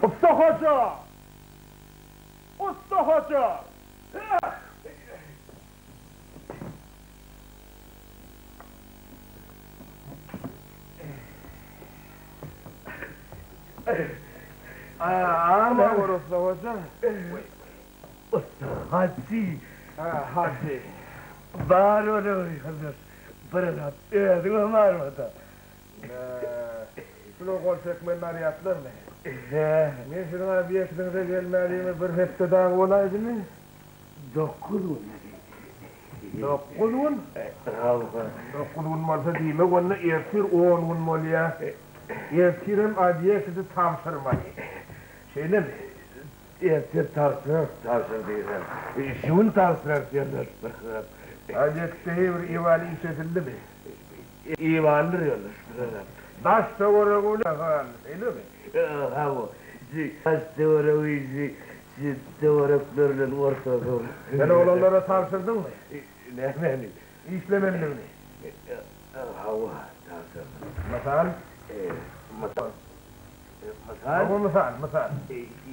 Usta Hoca! Usta Hoca! Ne var Usta Hoca? Usta Hacı! Hadi. Var onu uyanır. Fırlat, ödüm varmadı. Şunu kol çekmenin arayatlar mı? Men şuna bir ekdinize gelmediğimi bir hepte daha olaydı mı? 9 un. 9 un? 9 un varsa deyme, onu ertir 10 un molya. Ertirim adiye sizi tavsırmayı. Şeyle mi? Ertir tavsır değilim. Şun tavsır diyorlar. Adiyekteyi bir ivali işletildi mi? İvandır diyorlar. Daş savura kula öyle mi? Ha bu. Taş devre uyucu. Devreklerle ortada. Sen oğlanlara tavsırdın mı? Ne benim? İşlemenli mi? Hava tavsır. Masal? Masal. Ama masal.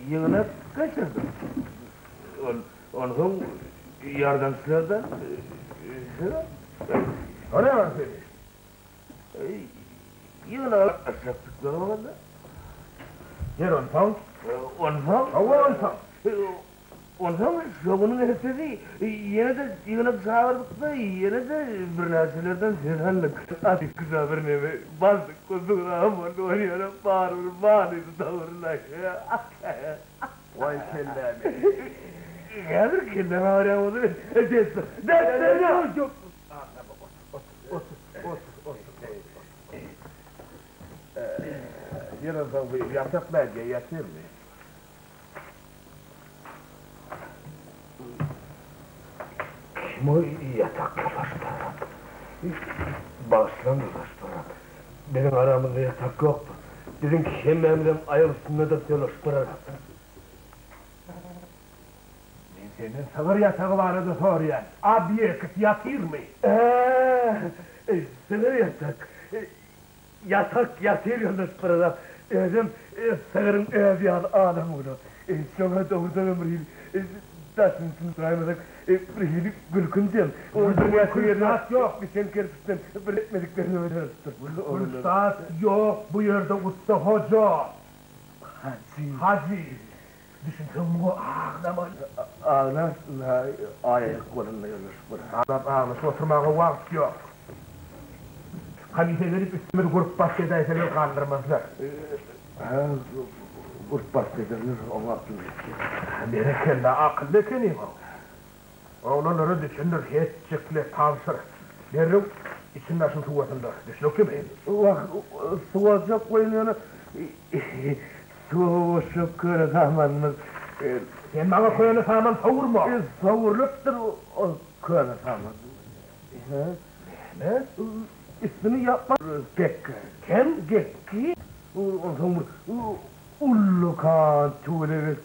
Yığına kaçırdım. Onun yardımcılardan O ne var senin? yığına aşaktıkları vardı. Yer onsan? Ondan? Hava onsan? Ondan şokunun hepsi yine de yığına çağırdık da yine de bir narselerden zirhanlık. Atık kısa bir neve bastık kozduğuna aman oynayana bağırır tavırlar. Vay kellemi. Geldir kendime arayamadı. Destur. Yok. Yer onsan bu yataklar diye yatır mı? Kim o yatak dolaştıran? Bağışlan dolaştıran. Benim aramızda yatak yoktu. Dedim ki hem emrim ayak üstünde de dolaştıran. Senin sağır yatağı vardı soruyan. Abi yakıt yatır mı? Sığır yatak. Yatak yatır dolaştıran. Dedim sığırın evi adam onu. Sonra doğrudan ömrüyle taşın sınırlaymadık. Rihili gülkündüm. Fırsat yok. Bir sen kerpisten bir etmediklerini öğrenirsin. Fırsat yok bu yerde Usta Hoca. Hacı. Düşündüm bu ağlama. Ağlar, ayak kolunda yollar. Ağlaş oturmağa vakit yok. Halife verip üstüme grup bahçedeyseler kaldırmazlar. Grup bahçedenler ona akıllı. Berekelle akıllı kenim o. Oğlanları düşünür, hiççikle tavsır. Derim, içinde şun tuvatında. Düşünür ki ben. Suvatacak koyun yana. Suvatacak köre zamanımız. Sen bana koyanı saman savurma. Savurluktur o köre zaman. Ne? İsmini yapma. Gekki. Kim? Gekki. Ullukan tuğleri.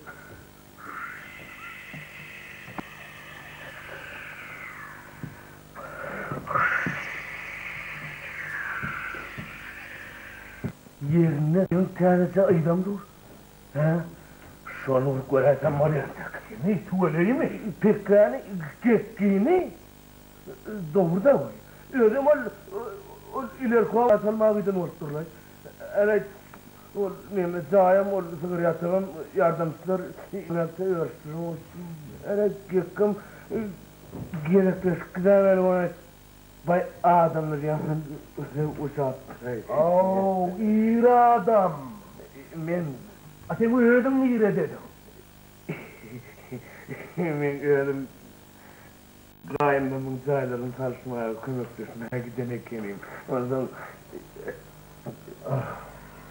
Yerine bir tanesi aydam dur. Şunu göreceğim oraya. Ne tuğleri mi? Pekani, gekkiğini doğruda var. Öyle mal ileri kova atılmak için oluşturlar. Evet, o neyse cahayım, o sığır yatağım, yardımcılar, yönetse örtürüm. Evet, gekkim, gerekli sıkıdan benim ona bay adamlar yanından uçak. Oo, iyi adam. Men, Sen bu öldün mü iyi dedim? men öldüm. Gayemden cahayların çalışmaya, kıymetleşmeye gidemek yeniyim. Ondan...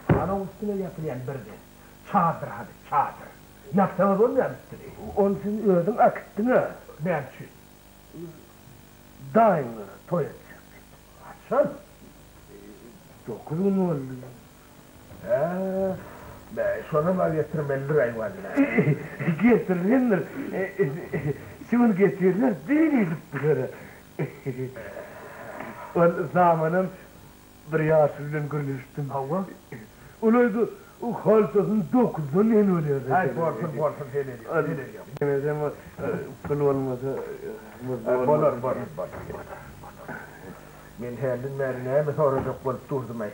Ana üstüne yapılan birdi. Çadır hadi, çadır. Yapsanız olmayan üstüne. Onun için öldüm, akıttın ha. Ben şu. Daima toyacak. Açsan. 9 gün oldu. Şonu mal getirmelidir ayvallah. Getirirler. Şunu getirirler, değildik böyle. O zamanım bir yaşlıdan görüştüm. Hava? Olaydı, o halsasın dokuzdan en oluyor. Hay borsun sen ediyor. Demezem pul olmasa... Bolar. Men händin märine mi soracak bolup durdum ay.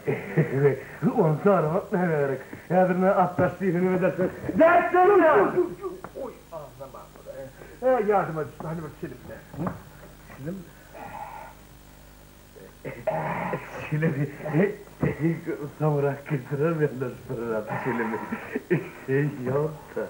On sonra ne gerek? Yadırına atlaştığını mı dersin? Dersin ya! Oy ağzıma. Yardıma düştü hani bir silimle. Silim? Silimi... Samurak getirir benler fırlat silimi. Yok da...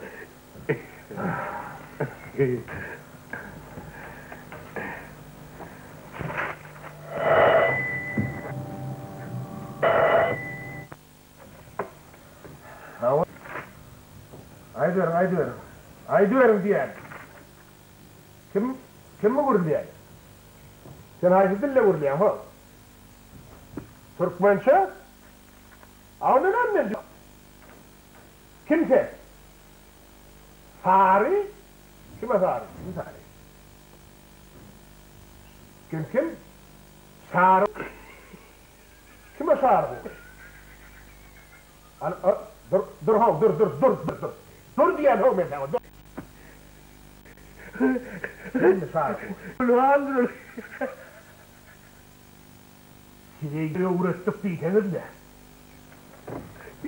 Aydıyorum diyen. Kim mi vurdu diyen? Sen haydi dille vurdu diyen ha? Türkmençe? Avni lan ne diyor? Kimse? Sari? Kime Sari? Kim Sari? Kim? Sari. Kime Sari bu? Dur. Dur diyen o mesela, dur. Kim Sari bu? Ulan! Size göre uğraştık diyseniz de.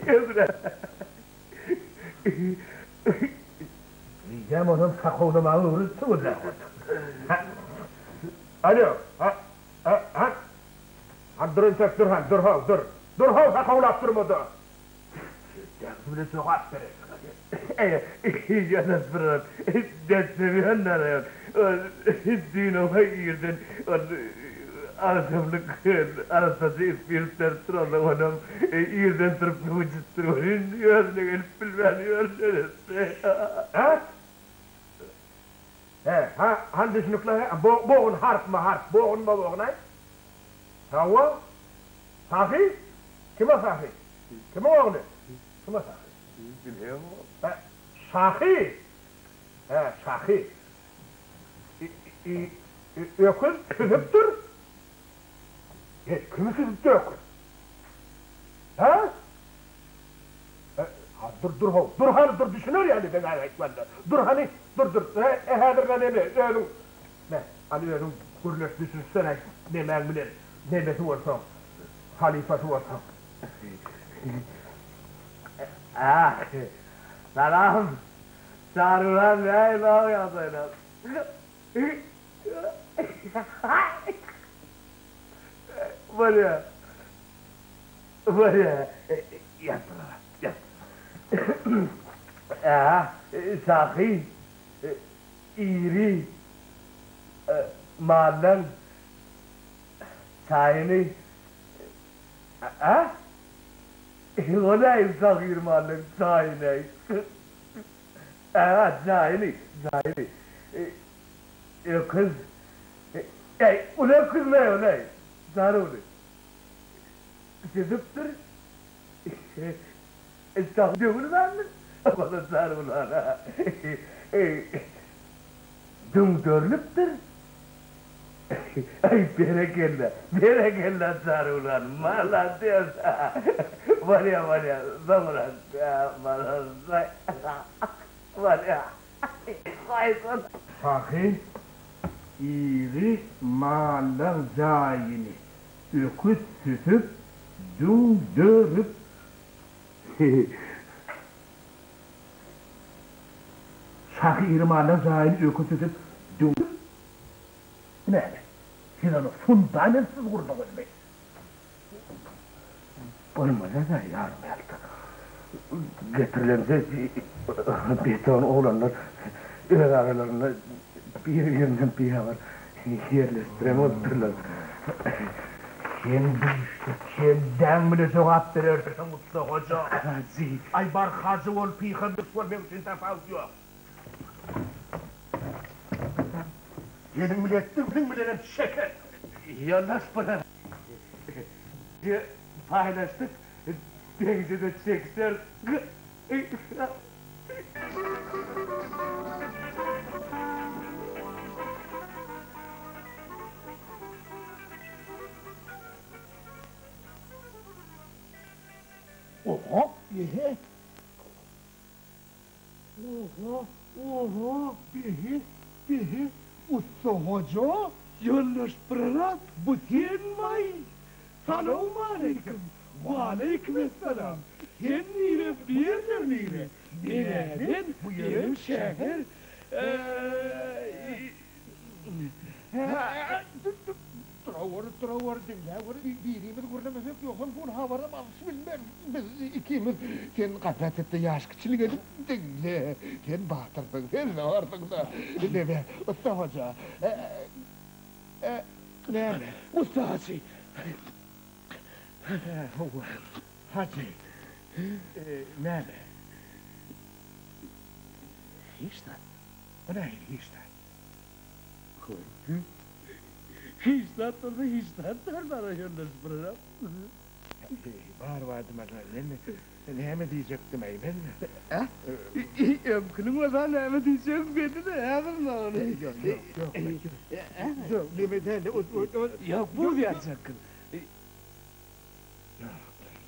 Emre! Diyeceğim onun sakovlamanı uğraştınız da. Alo, ha? Durun tek, dur. Dur sakovlap durmadı. Bile sokak verir. Yanas Fırat, dersemi anlarıyor. Dinoma girdin, arasası ispirtler sırada onam, yerden tırıp vücuttur, yüzüne gelip bilmeniyor neresi. Ha? Hangi sınıflar? Boğun harf mı? Boğun ay? Hava? Safi? Kime Safi? Kime oğlu? Kime Safi? Biliyor musun? Safi? Safi. Öküz küzüptür. Kimi küzüptür öküz? Ha? Dur düşünür yani ben ayaklarında. Dur. Hadir ne? Ne? Ali ölüm kuruluş düşünsene. Ne ben bilir. Nebeti olsam. Halifası olsam. Salam. Sarılan ne aylağı yazayla. Var ya. Yat. Sahi. İri. Mahallen. Çayını. O neyim sakir mahallen çayını? Çayını. Kız. Ulan kız ne o ne? Sarı onu. Siziptir. Sakir diyorsunuz anne. Bana sarı ulan ha. Düm görülüptür. Ay berekella sarı ulan. Mala diyorsun. Var ya, zamuran. Var ya. Sayısın. Sahi. İri mahallen zayini. Öküz sütüp. Dürüp. Sahi iri mahallen zayini. Öküz sütüp. Dürüp. Ne? Siz onu fundamentsiz vurdunuz be. Olmadı da yarım yaptı. Getirilense beton oğlanlar öğle aralarında bir yerinden bir var yerleştiremezdirler. Kim bu işte, kimden bile cevap verirsin Mutlu Hoca? Hacı. Ay bar hacı ol, peygamber var, benim için tefavüt yok. Yedim bile ettim, benim bile hep şeker. Yanlış bana. Paylaştık, denize de çekser, Oho, bihi. Oho, bihi. Usta hoca, yanlış pırlat, bu sen may. Selamun aleyküm. Ve aleykümselam. Sen nire birdir nire. Nereden? Bu yerim şehir. Travor dinle, birimiz görlemesek yokum bu havara bağısı bilmem. Biz ikimiz, sen gaflet etti yaş küçülük edip dinle. Sen batırsın, sen zavarsın da. Deme, usta hoca. Ne? Usta hacı. Hacı. Ne? Hiç de. O ne hiç de? Hiç tatlı, hiç tatlı arıyorlar bana. Var ne mi diyecektim eymen? Ömkünün o zaman ne mi diyeceğim dedi de hemen ne olur. Yok, demeden Yok bu diyeceksin.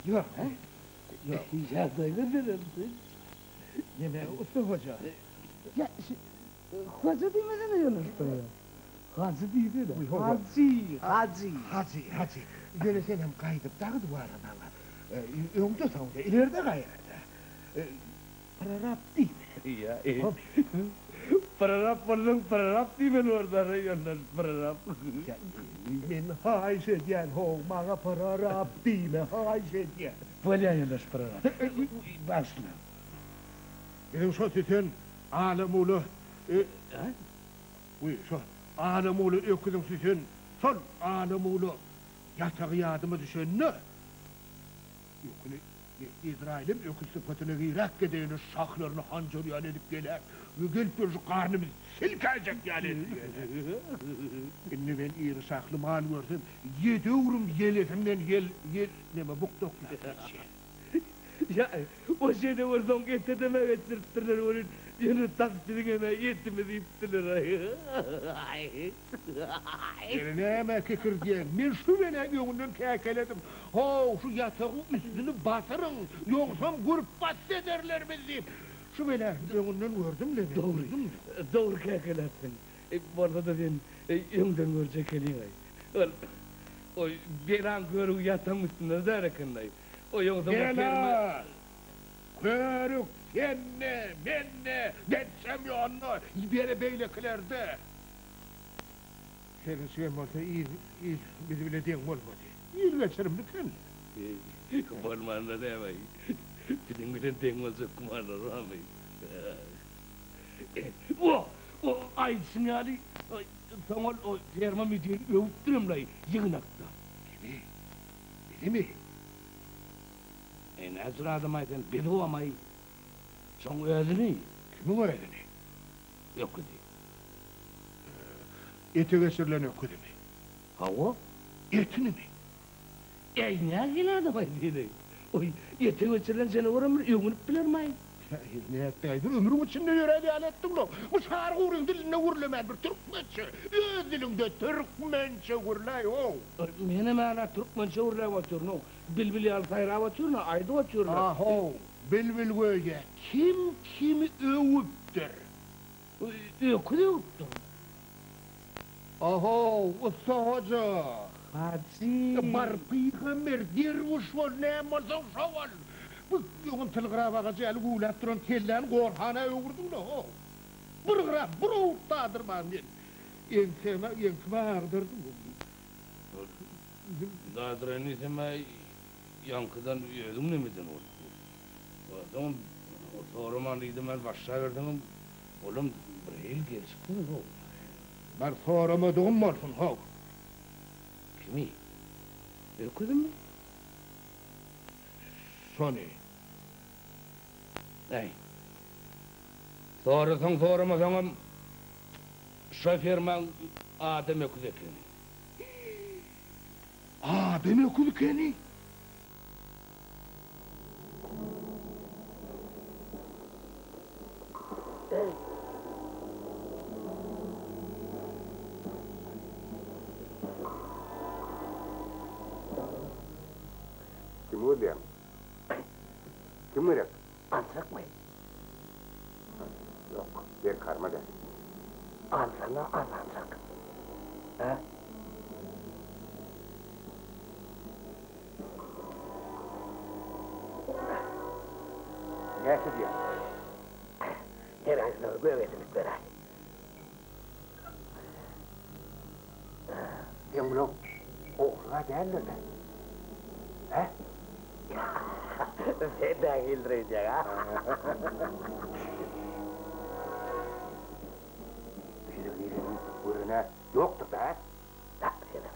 Yok. Ya dayı derim. Yeme usta hoca. Ya hoca demeden ne yanıştı ya? Hacı değil de. Hacı. Gene sen hem kaydıp dağı duvara bana. Ömde sonunda ileride gayrede. Prarap değil mi? Ya Pararap değil mi orada yanlar pararap. Men haiş ediyen ho, bana prarap değil mi? Haiş ediyen. Böyle yanlar pararap. Başla. Benim şu tütün alemulu. Şu alemulu öküdüm tütün. Son alemulu. Yatağı yadımı düşen ne? Ökünü İsrail'im ökü sıfatını gıyrak edeyini şahlarını hancarıyan edip geler. Gelip bir şu karnımı silkecek yani. Şimdi ben iri şahlı mal gördüm. 7 eurum yeletimden yel neme bukdoklar. Ya o şeyde oradan getirdim getirttiler onun yeni taksirine yetimi deyiptiler. Neme kekir diyen, ben şu bene yönünden kekeledim. Ho şu yatağın üstünü basarın, yoksam grup bahsederler bizi. Şu bene yönünden gördüm de. Doğru kekelersin. Bu arada da ben yönden görecek eliyim. O bir an görü yatağın üstünde de rekindayım. O yoksa Gela! Körük senne, menne, detsem yanına, bere beylekilerde. Senin şeyim olsa iyi, bizi bile diyen olmadı. İyi geçerim lütfen. Olmanda demeyi. Bizim bile denmez okumanlar rağmen. O ay sinyali, sana o termometreyi övüttürüm lay, yığınakta. Bili mi? Nasıl adım aydan biri olamayı. Son ödünü. Kimin öğreni? Yok idi. Eti geçirilen öküdü mü? Hava? Etini mi? Ne gel adım aydan? Oy, yetin geçirilen seni uğramır, yığınıp bilir mi? Ne etteydir, ömrüm içinde yöredi alettim lo. Bu şarkı uğrun diline uğurlamayın bir Türkmençe. Öz dilinde Türkmençe uğurlay o. Mene mana Türkmençe uğurlay vatırno. Bilbili altayra vatırno, aydı vatırno. Aho, bilbil göğe kim kimi övüptür? Öküde öptüm. Aho, usta hoca. Hacı. Barpıyğımır, dirvuş var, ne mazan şaval. Bu yoğun telgrafa gel gulat duran tellen gorhana öğürdüm de ho. Burgra, buru tadırman ben. Enkime ağırdırdım. Dadırani sema yankıdan ödüm nemeden oldu. O zaman sorumanlıydım ben başa verdim. Oğlum buraya gelsin o. Ben soramadığım olsun ho. Kimi? Öküdün mü? Soni. Ey. Sorasan soramasan şoförmen adam öküdü ekini. Demek okuduk yani. Kim o diyen? Kim var? Ansak mı? Yok, bir karma der. Ansana ansak. Ha? Neyse diyen? Herhalde göğesini veray. Sen bunu oğluna derler de. He? Senden güldürecek ha? Birinin buruna yoktu be. Ha, sen de.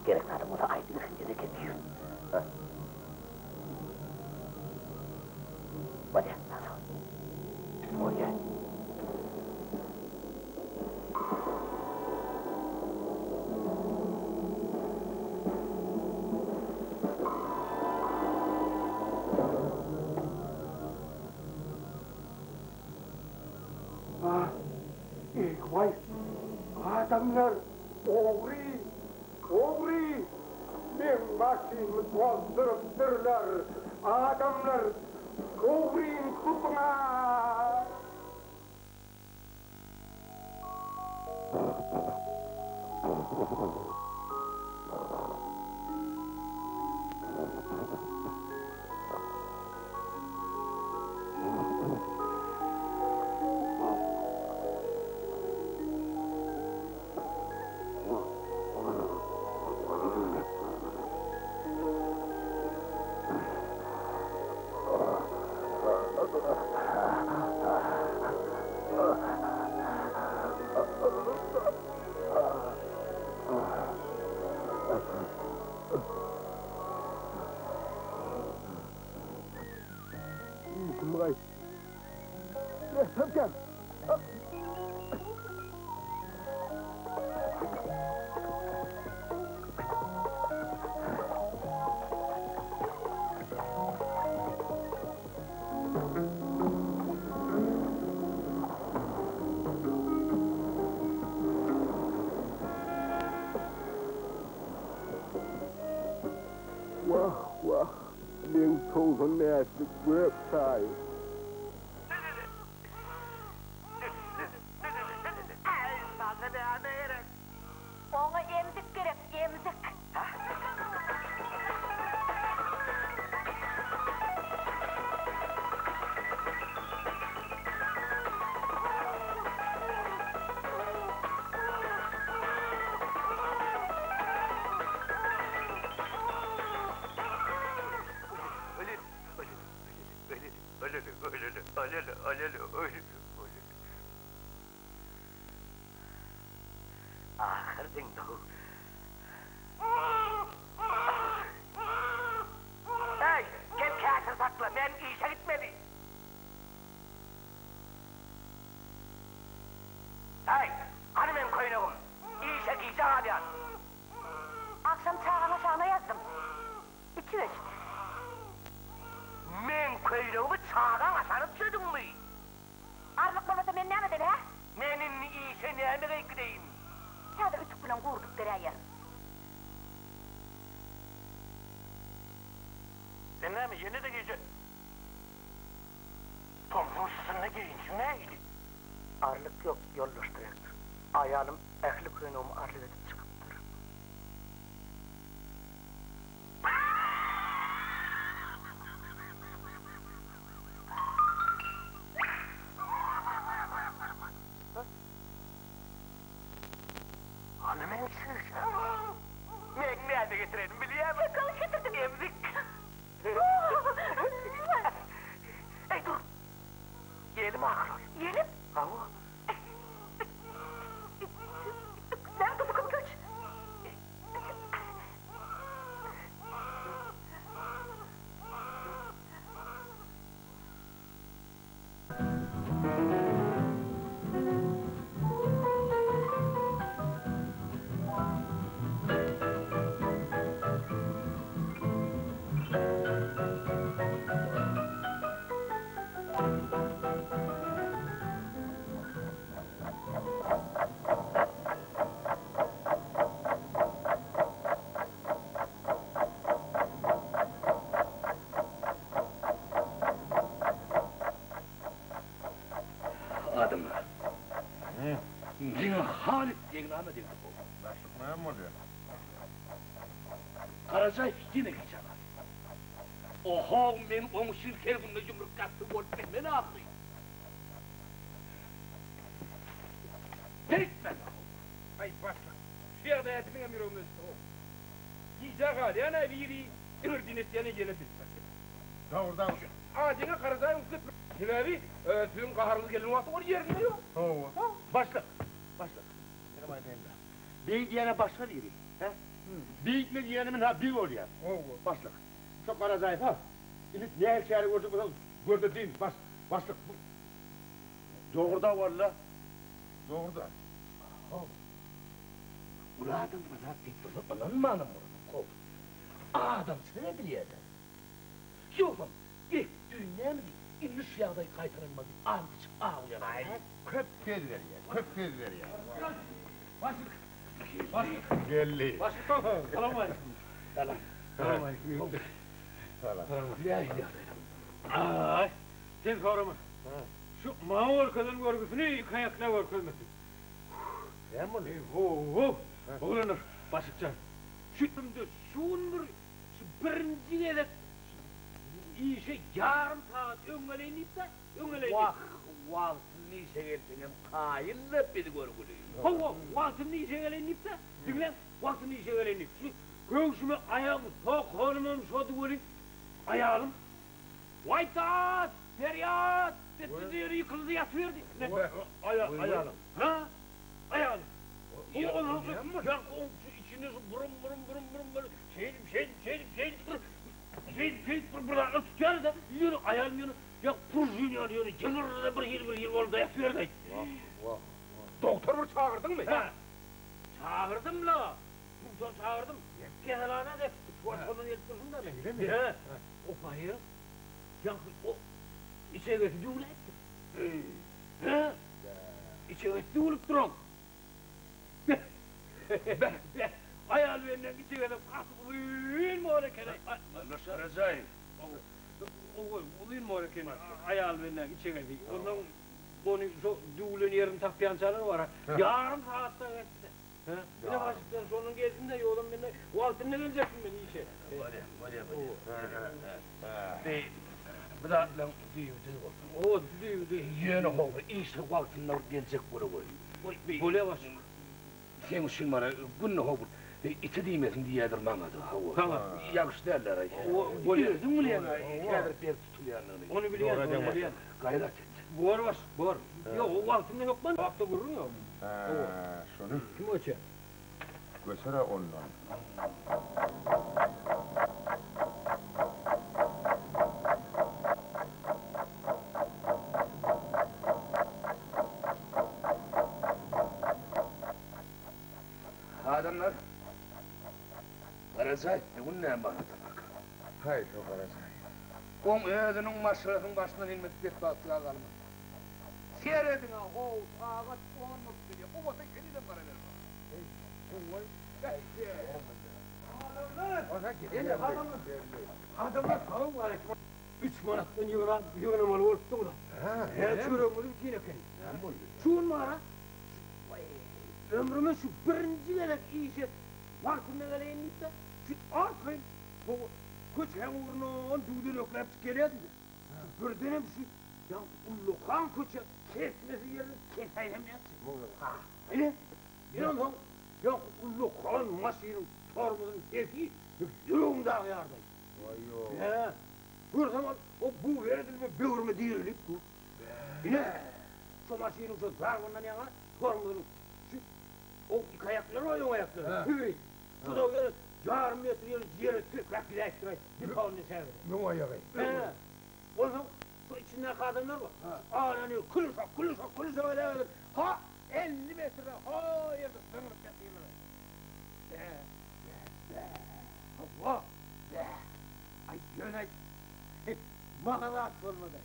Gerek adam o da aynı düşüncede geçiyor. Hadi, nasıl? Oye. Ah, vay, adamlar oğri, oğri, benim başımı bozdurupdurlar, adamlar oğrin tutuna. Vay. Tabii. Wah, wah, being told on that the website. Ona emzik gerek, emzik. Ahır dindu. Hey, gel kâsır sakla, ben işe gitmedi. Hey, hani ben koyunum? İşe giyeceğim hadi yaz. Akşam çağına aşağına yazdım. İki üç. Men koyunumu çağdan aşanıp çözdün mü? Arlık olmasa ben ne mi dedi ha? Menin işe ne mi gideyim? Ya da üç kulağın kurduk dereye yarın. Sen ne mi? Yeni de giyeceksin. Tomsun üstüne giyince neydi? Arlık yok, yollaştıracaktır. Ayağım ehli kuyunumu arlık edip çıkıptır. Hanım emsiz. Ben nerede getirelim biliyor musun? Yakalı getirdim. Emzik. Ey dur. Yiyelim ağır. Yiyelim. Hava. Sen kızıkım göç. Adımlar. Yine Halit diye nama dedik bu. Başlık ne oluyor? Karacay yine geçer. Oho, ben onu şirketimle yumruk kattım, o beni ağrıyor. Tekme! Ay başlık. Şu yerde etimin emir olmuş. Yiyecek hali, yana biri ırdines yana gelebilir. Doğrudan şu. Ağacına karacayım kıt. Hilavi, tüm kaharlı gelin vakti onu yerinde yok. Başla! Başla! Benim aydayım da. Bir diyene başla diyeyim. He? Bir ne diyenimin ha bir oluyor. Başla. Çok Karacay ha. İlit ne her şeyi gördük bakalım. Gördü değil, başlık. Doğruda var la. Doğrudan. Uladım bana dik alınma anam onu. Adam seni biliyordu. Yolum, ilk dünya mı değil? İnmiş yağdayı kaytarılmadı. Antıcık ağlayan. Köp gez ver ya, köp gez ver ya. Başlık. Gelli. Başlık. Selam aleyküm. Selam. Selam aleyküm. Selam. Ya ya. Ay, sen sorma. Şu mağur kadın görgüsünü kayakla görkülmesin. Sen bunu? Oğlanır, başıkcan. Şütümde şundur, şu birinci edip, iyi şey yarım saat öngeleynip de, öngeleynip. Vaktın neyse gelsin, kayınla beni görgülüyor. Vaktın neyse geleynip de, dinlen, vaktın neyse geleynip. Şu göğsüme ayağımı sok, hormonu sodu görün, ayağım. Vaytat, feryat, dedi yıkıldı yatıverdi. Ayağım. Ha? Ayağım. Ondan sonra ya içinde burun böyle şey buradan tutuyor da yürü ayağım yürü ya purjun yürü canır bir yıl oldu yapıyor. Doktor mu çağırdın mı? Ha? Çağırdım la. Doktor çağırdım. Kehalana de tuvatonun yetmesin de ben. Öyle mi? He. O bayır. Ya o içe götürdü ulan. He? İçe götürdü ulup durum. Ayağını benden içe götürdü. Kasıp uyuyun mu oraya kere? Karacay. Uyuyun mu oraya kere? Ayağını benden içe götürdü. Ondan onu düğülün yerini taklayan çağırır var ha. Yarım saatte geçti. Bir de başlıktan sonun gelsin de yolum benden. Vaktinde geleceksin beni işe. Var ya. Bir daha lan düğüdü oldu. O düğüldü. Yeni oldu. İşte vaktinden gelecek buraya koy. Böyle baş. Sen için bana günne oldu. İti değmesin diyedir bana da. Tamam. Yakış derler. O böyle. Biliyorsun mu yani? Kadir bir tutulayanları. Onu biliyorsun, onu biliyorsun. Gayret et. Bor var, bor. Yok o vaktinde yok lan. Vakti vurur ya. Şunu Kim o çe? götüre ondan. Adamlar. Karacay, bugün ne bana bak. Hayır o Karacay. On öğünün masrafın başından inmek bir tatlıya kalmaz. Seyredin ha, o ağaç olmak diye. O vakit kendine para verir. Ona gidelim. Adamlar tamam var. 3 manattan yığınamalı olup da. He çürüğümüzü yine kendi. Şuun mara. Ömrümün şu birinci gelek işe vaktinde geleyim de şu arkayım bu köçen uğruna düğdün öklep geliyordu da. Bir dönem şu ya ullukan köçe kesmesi yerini keseylemeyecek. Öyle? İnanın ya ullukan masinin tormuzun sesi yüreğimde ağıyardayım. Vay yo. Bir zaman o bu verilme böğürme değilik bu. Yine şu masinin şu zargından yana tormuzun o iki ayakları var, o ayakları. Hüvey. Bu da öyle yarım metre yere tükrak bir ekstrayı. Bir kavunu sevdi. Ne ayağı? O zaman şu içinde kadınlar var. Ağlanıyor, kılışak öyle öyle. Ha 50 metre, ha yerde sınırıp yatıyorlar. Allah! Ay yönay! Mağaza olmadı.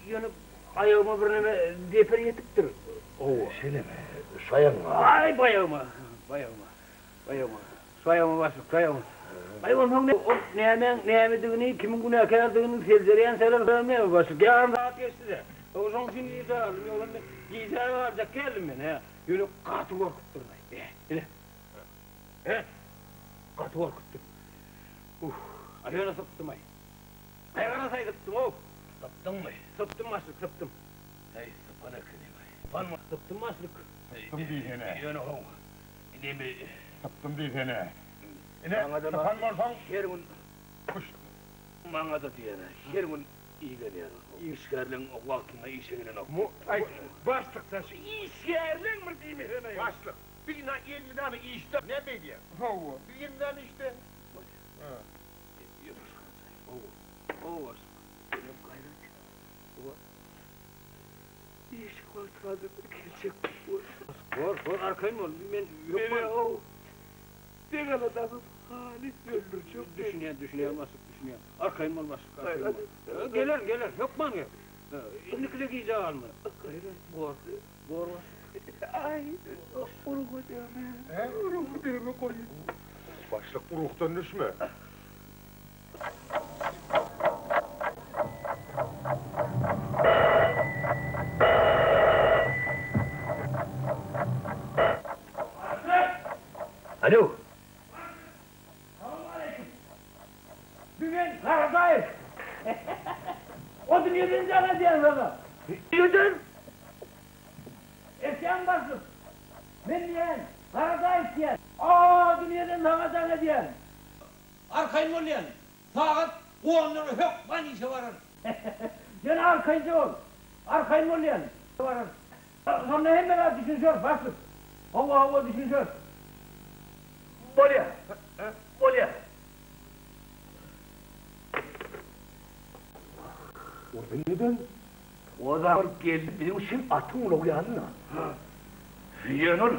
Yanıp ayağıma birine deper yetiptir. Şöyle mi? Sayın Ay bayağıma. Sayağıma basıp sayağıma. Ay onun ne yemediğini, kimin günahkardığını selcereyen şeyler söylemeye basıp. Yarım saat geçti de. O zaman şimdi iyice aldım. Yolunda iyice varacak geldim ben. He. Yine katı korkuttur. He. Katı korkuttur. Ayağına sıktım ay. Ayağına saygıttım o. Saptın mı? Sıktım maçlık sıktım. Hey sıpana kınayım ay. Var mı? Sıktım maçlık. Sıktım diyene. Yönü hov. İne mi? Sıktım diyene. Bana da Sıkan varsan şerimin kuş. bana da diyene. Şerimin iyi geliyor. İşgarlığın o vaktinde işe gelen o. Ay başlık sen şu iş yerlen mi değil mi hene ya? Başlık. Bir 50 tane işte ne biliyor? Hava. Bir 20 tane işte. O var. Benim gayret. O var. İş kontrolü gerçek bu. Var arkayım ol. Ben yok Beni mu? o. Diğer adamın hali öldürecek. Düşünüyor masuk düşünüyor. Arkayım olmaz. Hayır, hadi. Gelir. Yok mu? İnlikle giyeceği alma. Gayret. Gor. Ay. Uruk ödeme. He? Uruk ödeme koyun. Başlık uruktan düşme. Alo. Bugün karadayız. O dünyadan canacağız sana. Yudun. Eşyan basıp. Ben diyen. Karadayız diyen. Dünyadan canacağız diyen. Arkayım ol diyen. Saat 10'ları hep ben işe varır. Sen arkayıcı ol. Arkayım ol diyen. Varır. Sonra hemen düşünsün basıp. Hava düşünsün. Bolya. Bolya. Orada neden? O adam geldi bizim için atın ulu yanına. Yönür.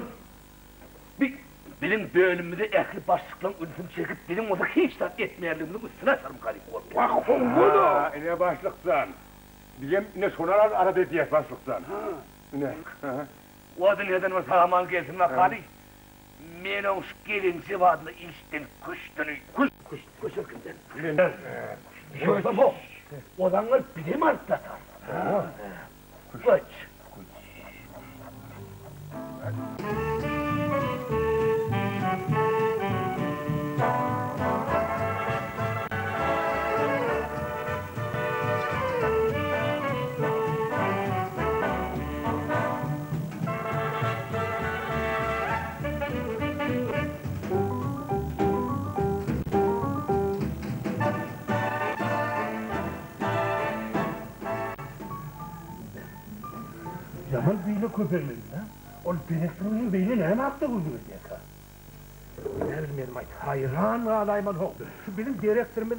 Bizim bölümümüzde ehli başlıkla ülfüm çekip bizim orada hiç tat etmeyenliğimizin üstüne sarım kalayım. Bak bunu. Ne başlıksan? Bizim ne sonalar arada diye başlıksan. Ne? O da neden o sağman gelsin ve kalayım. Menon şu gelinci vadını içtin, kuş ökünden. Yoksa bu, odanlar bilim artlatar. Kuş. Yaman beyle köpermedin ha? O direktörünün beyle ne yaptı bu diye ka? Ne bilmedim ay, hayran alayman oldu. Şu benim direktörümün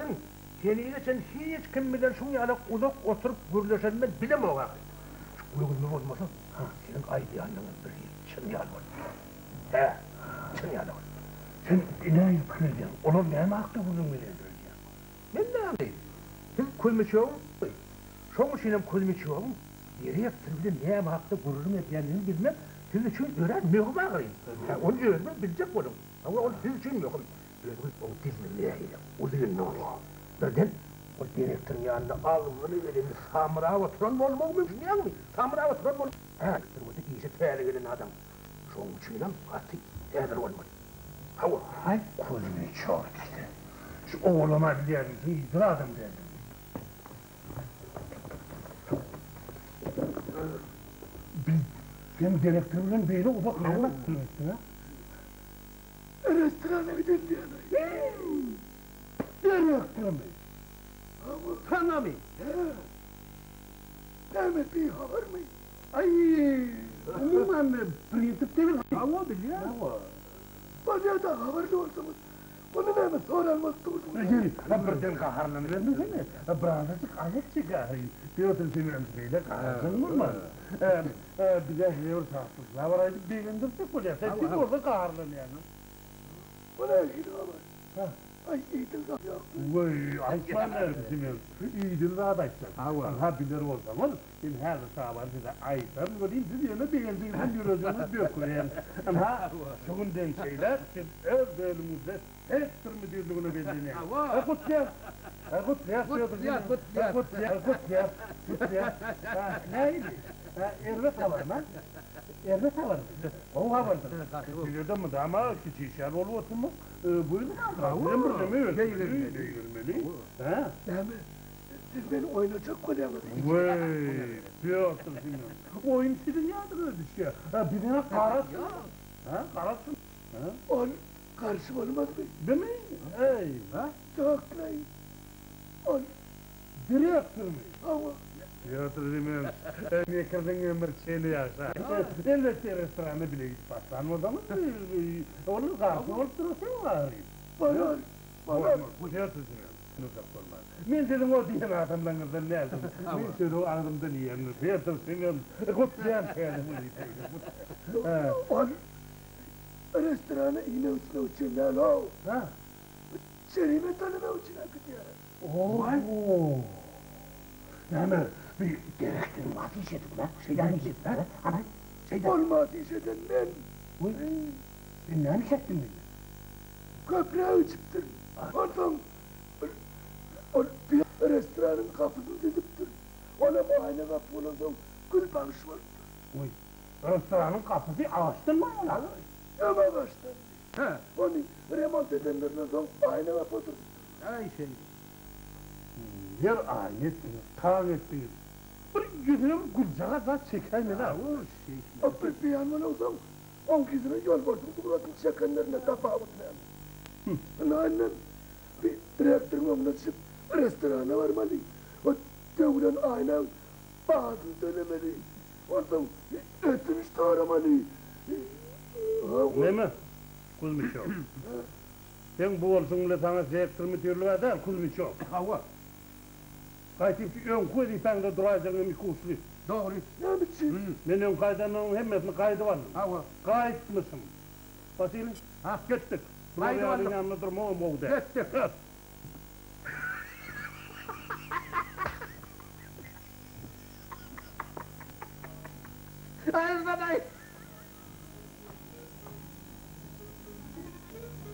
seniyle sen hiç kim bilen şun yana uzak oturup gürleşenme bilem o vakit. Şu uygun mu olmasa? Ha, senin aydiyanlığın bir çın yalvar. He, çın yalvar. Sen ne yıkıldın? Onun ne yaptı bunun bilen? Ben ne yapayım? Siz kulmuşum. Şoň şinem kulmuşum. Direkt sürüden ne yaptı gururum etýändigini bilmem. Siz üçün öğren möhüm ağırayım. Onu öğrenmem bilecek bolum. Ama o siz için yok. O dizmeliyle, uzun ne oluyor? Birden o direktörün yanında ağzını elini samırağa oturan olmak mümkün değil mi? Samırağa oturan olmak. Ha, o iyisi tehlikeli adam. Şunun için lan katı eder olmalı. Hava. Hay kulübü çok işte. Şu oğluma diyelim ki itirazım derdim. Sen direktörün beyle uzak kalmak demektin ha? Restorana gidin diye. Direktör mü? Sana mı? Demek bir haber mi? Ay, umuman printip değil mi? Hava biliyor. Bana da haberli olsanız, bunu hemen soralım durdum. Birden kaharlanı vermiş mi? Brandacık ayak çıkarayım. Piotr Semyonovic'le kaharsın mı? Bir de hevur sağlıklar var, aydık beğendirsek bu lefte. Siz orada kaharlan yani. Bu ne ilgili haber? Ay iyidir da ya. Vay, aslanlar Semyonov. İyidir da adaşlar. Ha bilir olsanız, şimdi her sabah size ayıplar. Göreyim siz yine beğendiğinizden yürüyeceğiniz bir koyayım. Ama şunun den şeyler, siz öz bölümünüzde tektir müdürlüğünü bildiğini. Kutlayar. Kutlayar. Neydi? Ervet haber mi? Ervet haber mi? O haberdir. Biliyordun mu da ama küçük işler oluyorsun mu? Buyurun abi. Değilmeli. Ha? Siz beni oynayacak koyamaz. Vay, Piotr Semyonovich. Oyun sizin yadır öyle şey. Birine karasın. Ha, karasın. On karşı olmaz mı? Değil mi? Ey, ha? Çaklayın. On direktör mü? Ama. Piotr Semyonovich, ne kırdın ömür şeyini yaşa. Elbette restorana bile gidip başlan o zaman. Onun karşı olup durursun var. Bana. Piotr Semyonovich. Men dedim o diyen adamlarınızdan ne aldım? Men söyle o ağrımdan yiyenler. Piotr Semyonovich, kutlayan kayalım. On restorana iğne uçuna uçundan o. Ha? Şerime tanına uçuna gidiyor. Oo. Yani bir gerektirim ateş edip lan. Şeyden gidip lan. Ama şeyden. Olma ateş eden ben. Uy. Ben ne ateş ettim ben? Köprüye çıktım. Ondan o bir restoranın kapısını dediptir. Ona muayene kapı olacağım. Gül bağış vardır. Uy. Restoranın kapısı açtın mı lan? Ama açtın. He. Onu remont edenlerine son muayene kapı oturdu. Ay şey. Yer ayettiniz, tav ettiniz. Bir yüzünüm gülcağa da çeker mi la? Apır bir yandan olsam, 10 kişinin yol borcunu bulatın çekenlerine tafavutlayalım. Annem bir direktörün önüne çıkıp restorana varmalı. O devlen aynen bazı dönemeli. Oradan etmiş taramalı. Ne mi? Kuzmişov. Sen bu olsun bile sana direktör müdürlüğü eder Kuzmişov. Hava. Kayıtıp ön koydu ben de duracağım bir kurslu. Doğru. Ne biçim? Ben ön kaydanın hemmesini kaydı var mı? Hava. Kayıt mısın? Basilin? Ha? Gittik. Kaydı var mı? Yanına durma o moğda. Gittik. Hayır babay.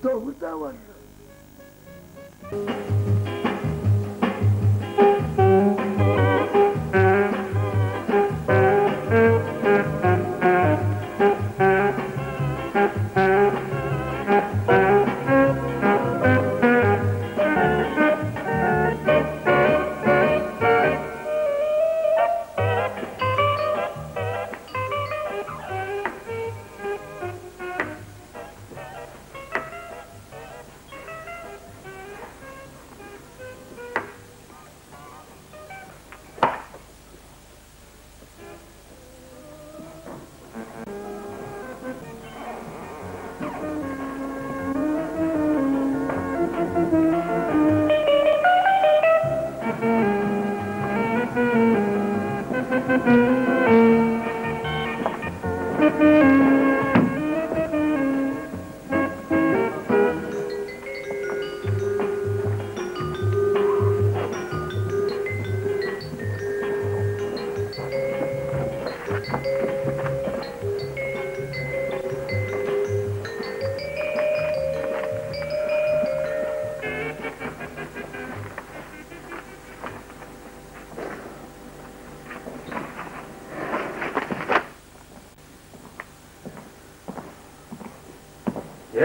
Doğru da var.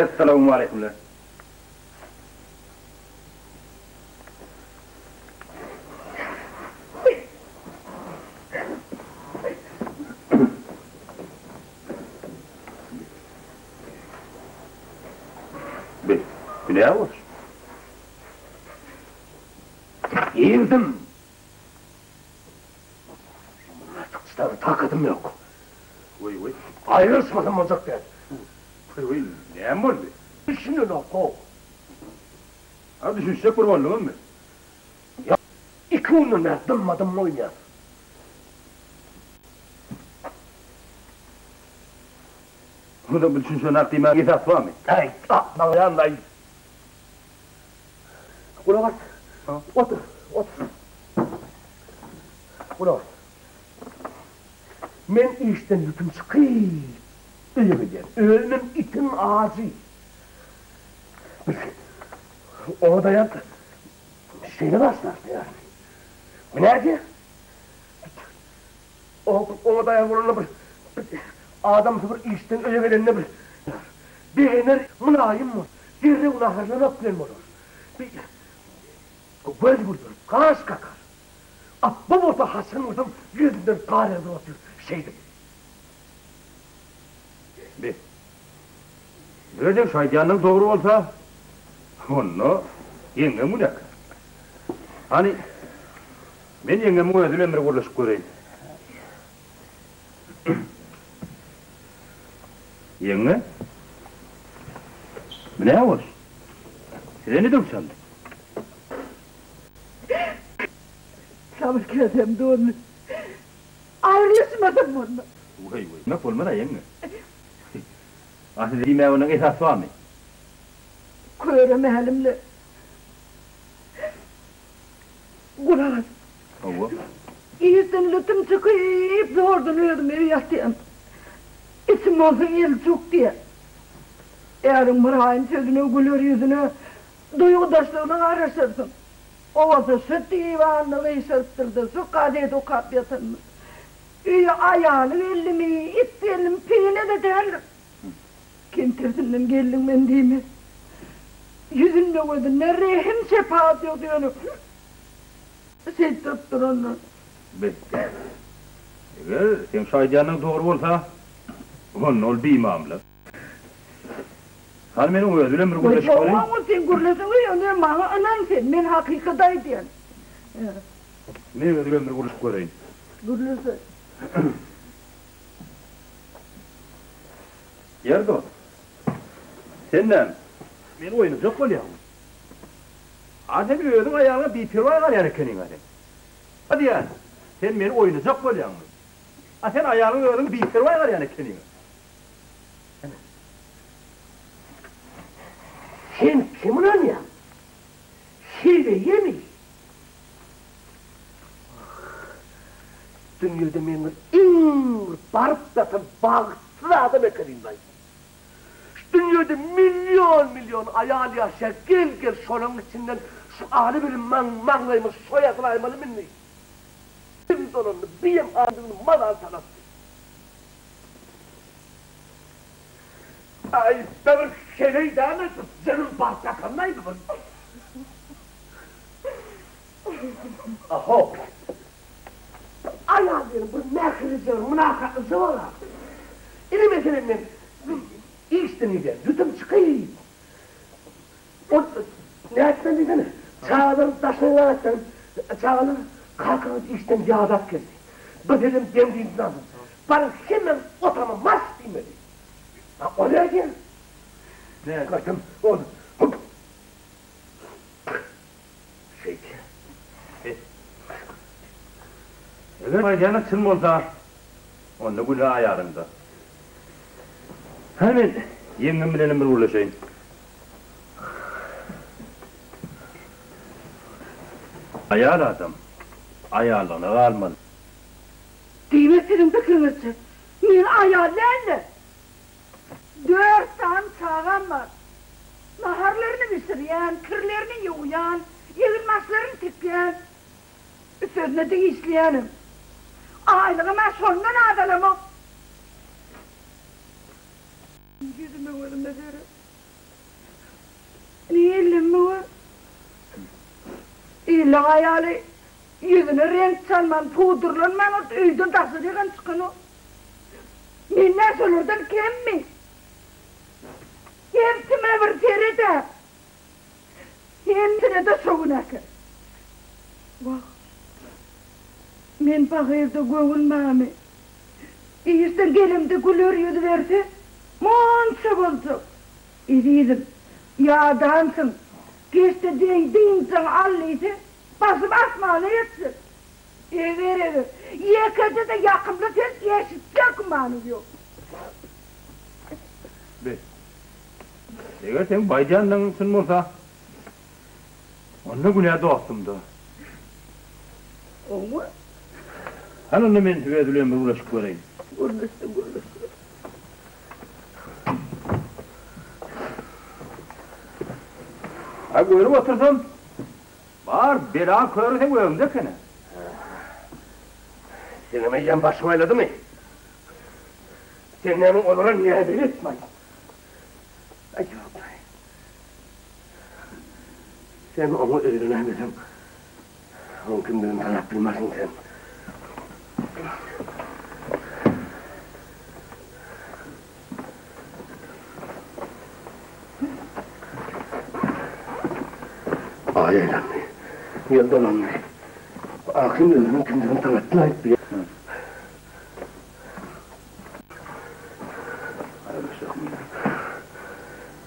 Esselamu aleyküm lan. Ne var? Yiyildim. Artık sana takadım yok. Vay. Ayrılsmadım olacak ben. Vay, ne var be? Düşünün oku. Ha düşünsek kurbanlığın mı? Ya, iki ununa dımmadım mı oynayan? Bu da bir düşünsün aklıma gizat var mı? Hey, bana yanlayın. Ula bak, otur. Ula bak. Men işten yüküm çıkıyy. İyi gider, ölmem itin ağzı. O da yap, şeyine başlardı yani. Bu nerede? O da yap, bir adam bir işten öyle verenine bir beğenir, münayim mı? Dirre unaharlamak bilen olur. Göz vurdur, kaş kakar. Bu orta Hasan vurdum, yüzünden kar yazı otur, şeydim. Böyle şaydanın doğru olsa, onu yengem uyak. Hani, ben yengemi özüm emri kuruluşup göreyim. Yenge? Ne var? Size ne döksem? Sabır kesem de onu. Ayrılışmadım onu. Vay, ne olmana yenge? Asıl dime onun esas var mı? Körüm elimle. Kurar. Ova. İyisten lütüm çıkıp doğrudan öldüm evi yatayım. İsim olsun el çok diye. Eğerin Mıray'ın sözüne, gülür yüzüne, duygudaşlığını araştırsın. Ovası süt divanını ışırttırdı, su kadet o kap yatırmış. İyi ayağını elimi, it elim, piyine de derler. Kim tersinden geldim ben değil mi? Yüzünde gözünde rehim sefaat yok diyorum. Sen tuttur onu. Bitti. Eğer sen şaydanın doğru olsa, onun ol bir mamla. Hani benim özülüm bir kuruluş göreyim. Ama sen gürlesin uyuyor, bana anan sen, ben hakikaday diyen. Ne özülüm bir kuruluş göreyim. Gürlesin. Yerdo. Senden, ben oyunu çok oluyor. Adem bir özün ayağına bir pirvay var yani kenin hadi. Hadi yani, sen beni oyunu çok oluyor mu? Sen ayağının özün bir pirvay var yani kenin. Sen kimin oynayan? Şive yemiş. Dünyada benim en barıp da bağırsız adam ekerim ben. Dünyada milyon ayağlı yaşar, gel şunun içinden şu ağrı bir mağlaymış, soyaklaymalı minni. Bir donanlı, bir yem ağrını madal sanatı. Ay, ben şeyleri dağınırsın, senin barkakanlaydı mı? Aho! Ayağlıyorum, bu mehrizör, münafaklısı var. İli mesela ben, İşten gider, lütüm çıkayım. O, ne etsen desene, çağalın taşını alaktan, çağalın kalkınız işten yağdat geldi. Bedelim demdiğim lazım. Bana hemen otamam, mas demedi. Ha, o ne gel? Ne? Kaçtım, oldu. Hop! Şeydi. Eğer ayağına çılm olsa, onda gülü ayarında. Hemen yengem bilelim bir uğraşayım. Ayağlı adam, ayağlığına kalmalı. Değil senin tıkırmışsın. Men ayarlarla. 4 tane çağam var. Naharlarını bitiryen, kırlarını yoğuyan, yığılmaslarını tıklayan. Sözüne de işleyenim. Aylığıma sondan adalamam. Yüzüme gözüme verir. Dille ayalı yüzüne renk çalman, pudurlanman, öydün tası diyen çıkın o. Men näse olurdan kemmi? Hepsime bir terede. Hepsine de soğunakı. Bak, men bakırda göğülmami. İyisten gelimde gülür yüzü verse, monsa buldu. İziydim, yağdansın, geçti dinsen allıydı, basıp asmağına yetsin. Evet, yekede de yakımda tez yeşitecek manı yok. Be. Eğer sen baycandan sın olsa, onda günah doğsumdu. O mu? Hanımla men hüvedülüğüm bir uğraşık göreyim. Gürlüsün. Ha görüp otursam, var bela körüsen önümde seni. Sen hemen başıma ayladı mı? Sen hemen onlara niye belirtmeyin? Ay yok. Sen onu öğrenemedin. On günden talep bilmezsin sen. Aileyle mi? Yıldan mı? Akımlarının günden talep etmiyor.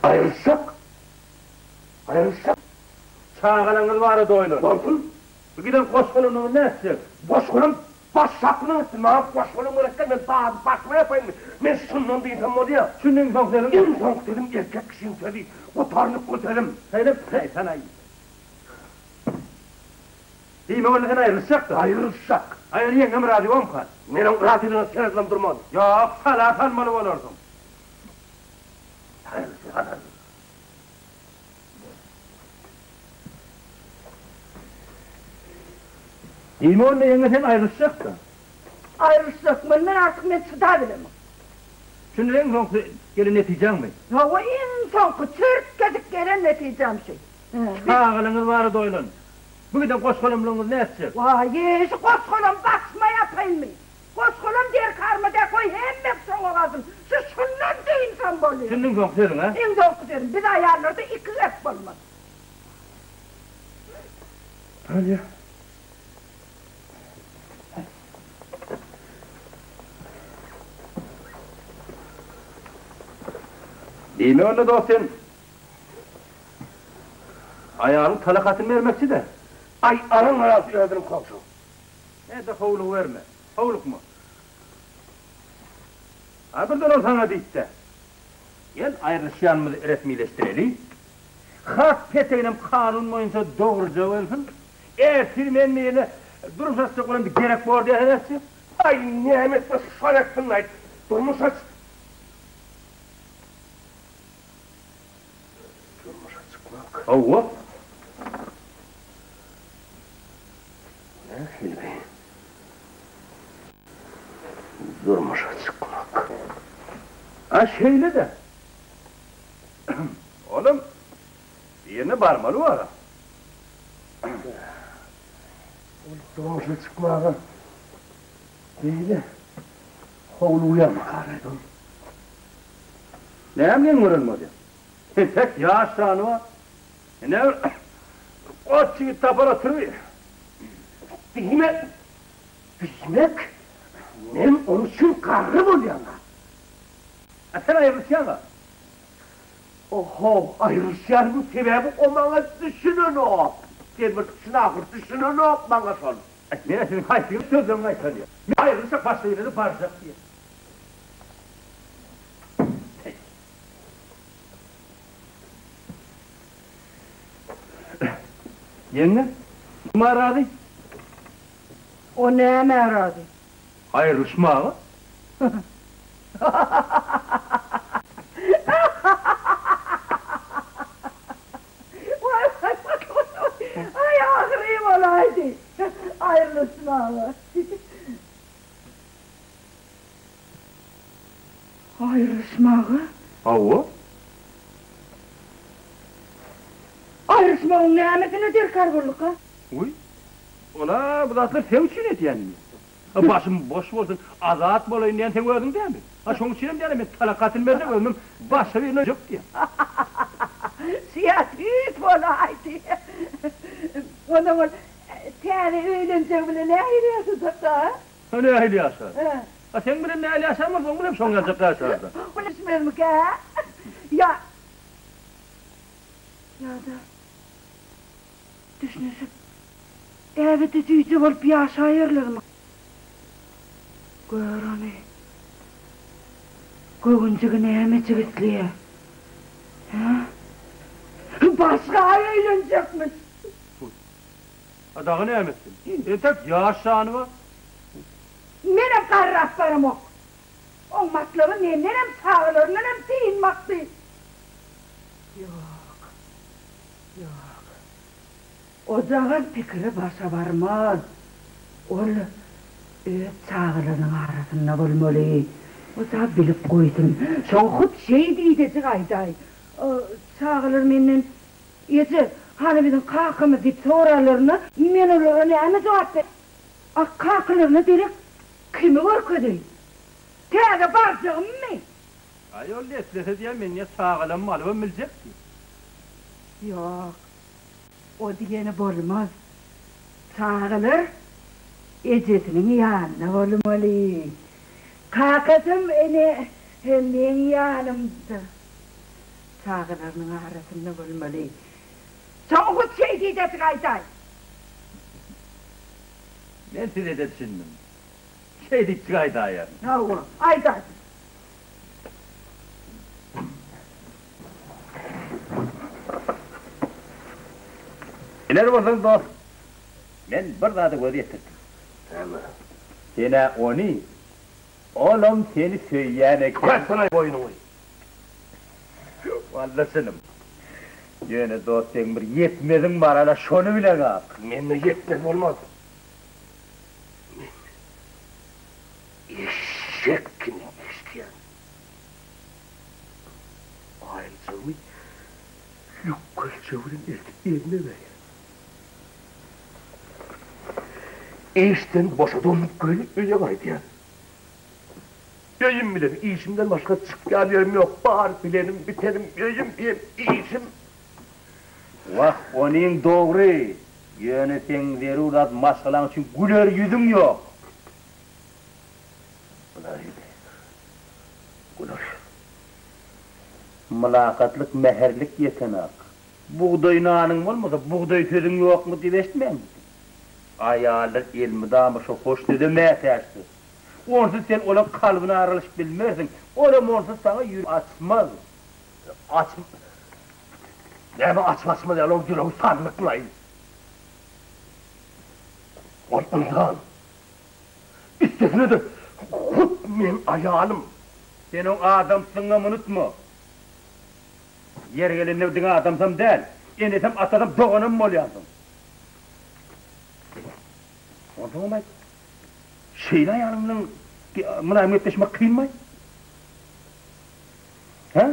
Ayrılsak. Çağıranız var doyulur. Korkun. Bu giden koşkulunun ne etsin? Boşkulum. Baş sapını ısın. Boşkulum öğretken ben başıma yapayım mı? Ben sunnan bir insan oldu ya. Şunun soğuklarım. En soğuk dedim erkek kişinin söyledi. Kurtarlık kurtarım. Seyrep sana iyi. İyi mi öyle sen ayrılsak da? Ayrılsak. Hayır yengem radyo mu kan? Benim rahatılığına senetlam durmadı. Yok salat almalı olurdum. Ayrılsak. İyi mi öyle yenge sen ayrılsak da? Ayrılsak mı? Ne artık men çıdabilemem. Şimdi en son gelin neticen mi? Ya o insan ki çırp gezip gelen neticem şey. Çağıranız var doyulun. Bu giden koşkulumluğunuz ne etsin? Vay yeşi koşkolum basma yapayım mı? Koşkolum der karma der koy hemmek soğuk lazım. Siz şundan da insan boluyor. Şunun soğuklarım ha? En soğuk derim. Bir ayarlarda iki zek olmaz. Hadi. İyi mi öyle dostum? Ayağının talakatını vermekçi de. Ay aran arası öldürüm komşu. Ne de havluk verme. Havluk mu? Ha buradan olsana deyip de. Gel ayrılışyanımızı resmileştirelim. Hak peteğinem kanun boyunca doğruca olsun. Eğer silmenmeyene durum satacak olan bir gerek var diye edersin. Ay nimet ve şarak fınlayt. Durmuş aç. Durmuş açıkmak. Havva. Ne Hilmi? Durmuş açıkmak. Ha şeyle de. Oğlum. Yerine barmalı var ha. Durmuş açıkmak. Değil de. Havlu uyanma kahredin. Ne emrin vurulmadı? Tek yaşlanı var. Ne o çiğ tapara tırıyor. Bilmek. Bilmek. Ben onun için kahrım oluyorlar. Sen ayrılışan var. Oho, ayrılışan bu sebebi o bana düşünün o. Gelmek için ahır düşünün o bana sor. Neresinin haykırıp sözlerine aytanıyor. Ayrılırsak başka yerine baracak diye. Yenge, kim aradı? O neye meradı? Ayrılışma mı? Ay ağrıyım olaydı. Ayrılsın ağla. Ayrılsmağı? Havva? Ayrılsmağın nimetine der kargırlık ha? Uy. Ola bu zatlar sen için etiyen mi? Başım boş olsun, azat bolayın diyen sen gördün değil mi? Ha şunun için diyelim ben talakatın verdim ömrüm başa birine yok diye. Siyasi olaydı. O zaman tane öğlenecek bile ne ayrıyası da? Ne ahli yaşar? Ha sen bile ne ahli yaşar mı? Ben bile son gelecek yaşardı. Bunu ismez mi ki? Ya da düşünürsün. Evet edici olup yaşayırlar mı? Gör onu. Koyuncuk neyme çıgıtlıya. Başka eğlenecekmiş. Dağı ne emetsin? Tek yaşanı var. Benim karraflarım ok. O matları ne, nerem sağılır, nerem sıyınmaktı. Yok. Ocağın fikri başa varmaz. Ol, sağılının arasında bulmalı. Ocağı bilip koydum. Şoň hut şey diýdejek aýday. Sağılır menden, ýeti, hani bizim kakımı dip soralaryna, men olara näme jogap ber? Kakalaryna direk kimi görkedi? Täze barjygymmy? Ayol letlese diye men ya sağalan maly we miljekdi. Yok. O diýeni bolmaz. Sağılır, ejetiniň ýanyna bolmaly. Kakasım ene men ýanymda. Sağılarynyň arasynda bolmaly. Soň hut şey diýdejek aýday. Men size de düşündüm. Şey dik çıkaydı ayar. Nawa, aýday. Neler bolsaň dost. Men bir zady göz ýetirdim. Sene onu, oğlum seni söyleyene Kaç sana boyunu koy. Vallasynym. Ýöne dost sen bir yetmedin bar ala şonu bile gap. Menne yetmez olmaz. Eşek kimi isteyen. Ayrıcılığı yukkal çevirin erkeklerine ver. İşten boşa donup böyle öyle kaydı. Yayım bilen, işimden başka çıkan yerim yok. Bağır bilenim, biterim, yayım bilen, işim. Vah, onun doğru. Ýöne sen zerurat maşgalan üçin güler yüzüm yok. Güler. Mülakatlyk, meherlik yetenek. Buğday nanyň bolmasa, buğday sözüň ýokmy diýip eşitmem. Aýalar elmi damy şo hoş dedime täşdi. Onsuz sen ola kalbyna aralyşyp bilmersiň. Ola onsuz sana ýürek açmaz. Näme açmasmy diýär, o ýüregi sanlykly. Ondan. İstesine de hut men aýalym. Sen o adamsyňam unutma. Yer gelende diňe adamsam däl. Enesem atadam doganam bolýarsyň. Ondan mı? Şeyle aýalymyň münäme etleşmek kynmy? Ha?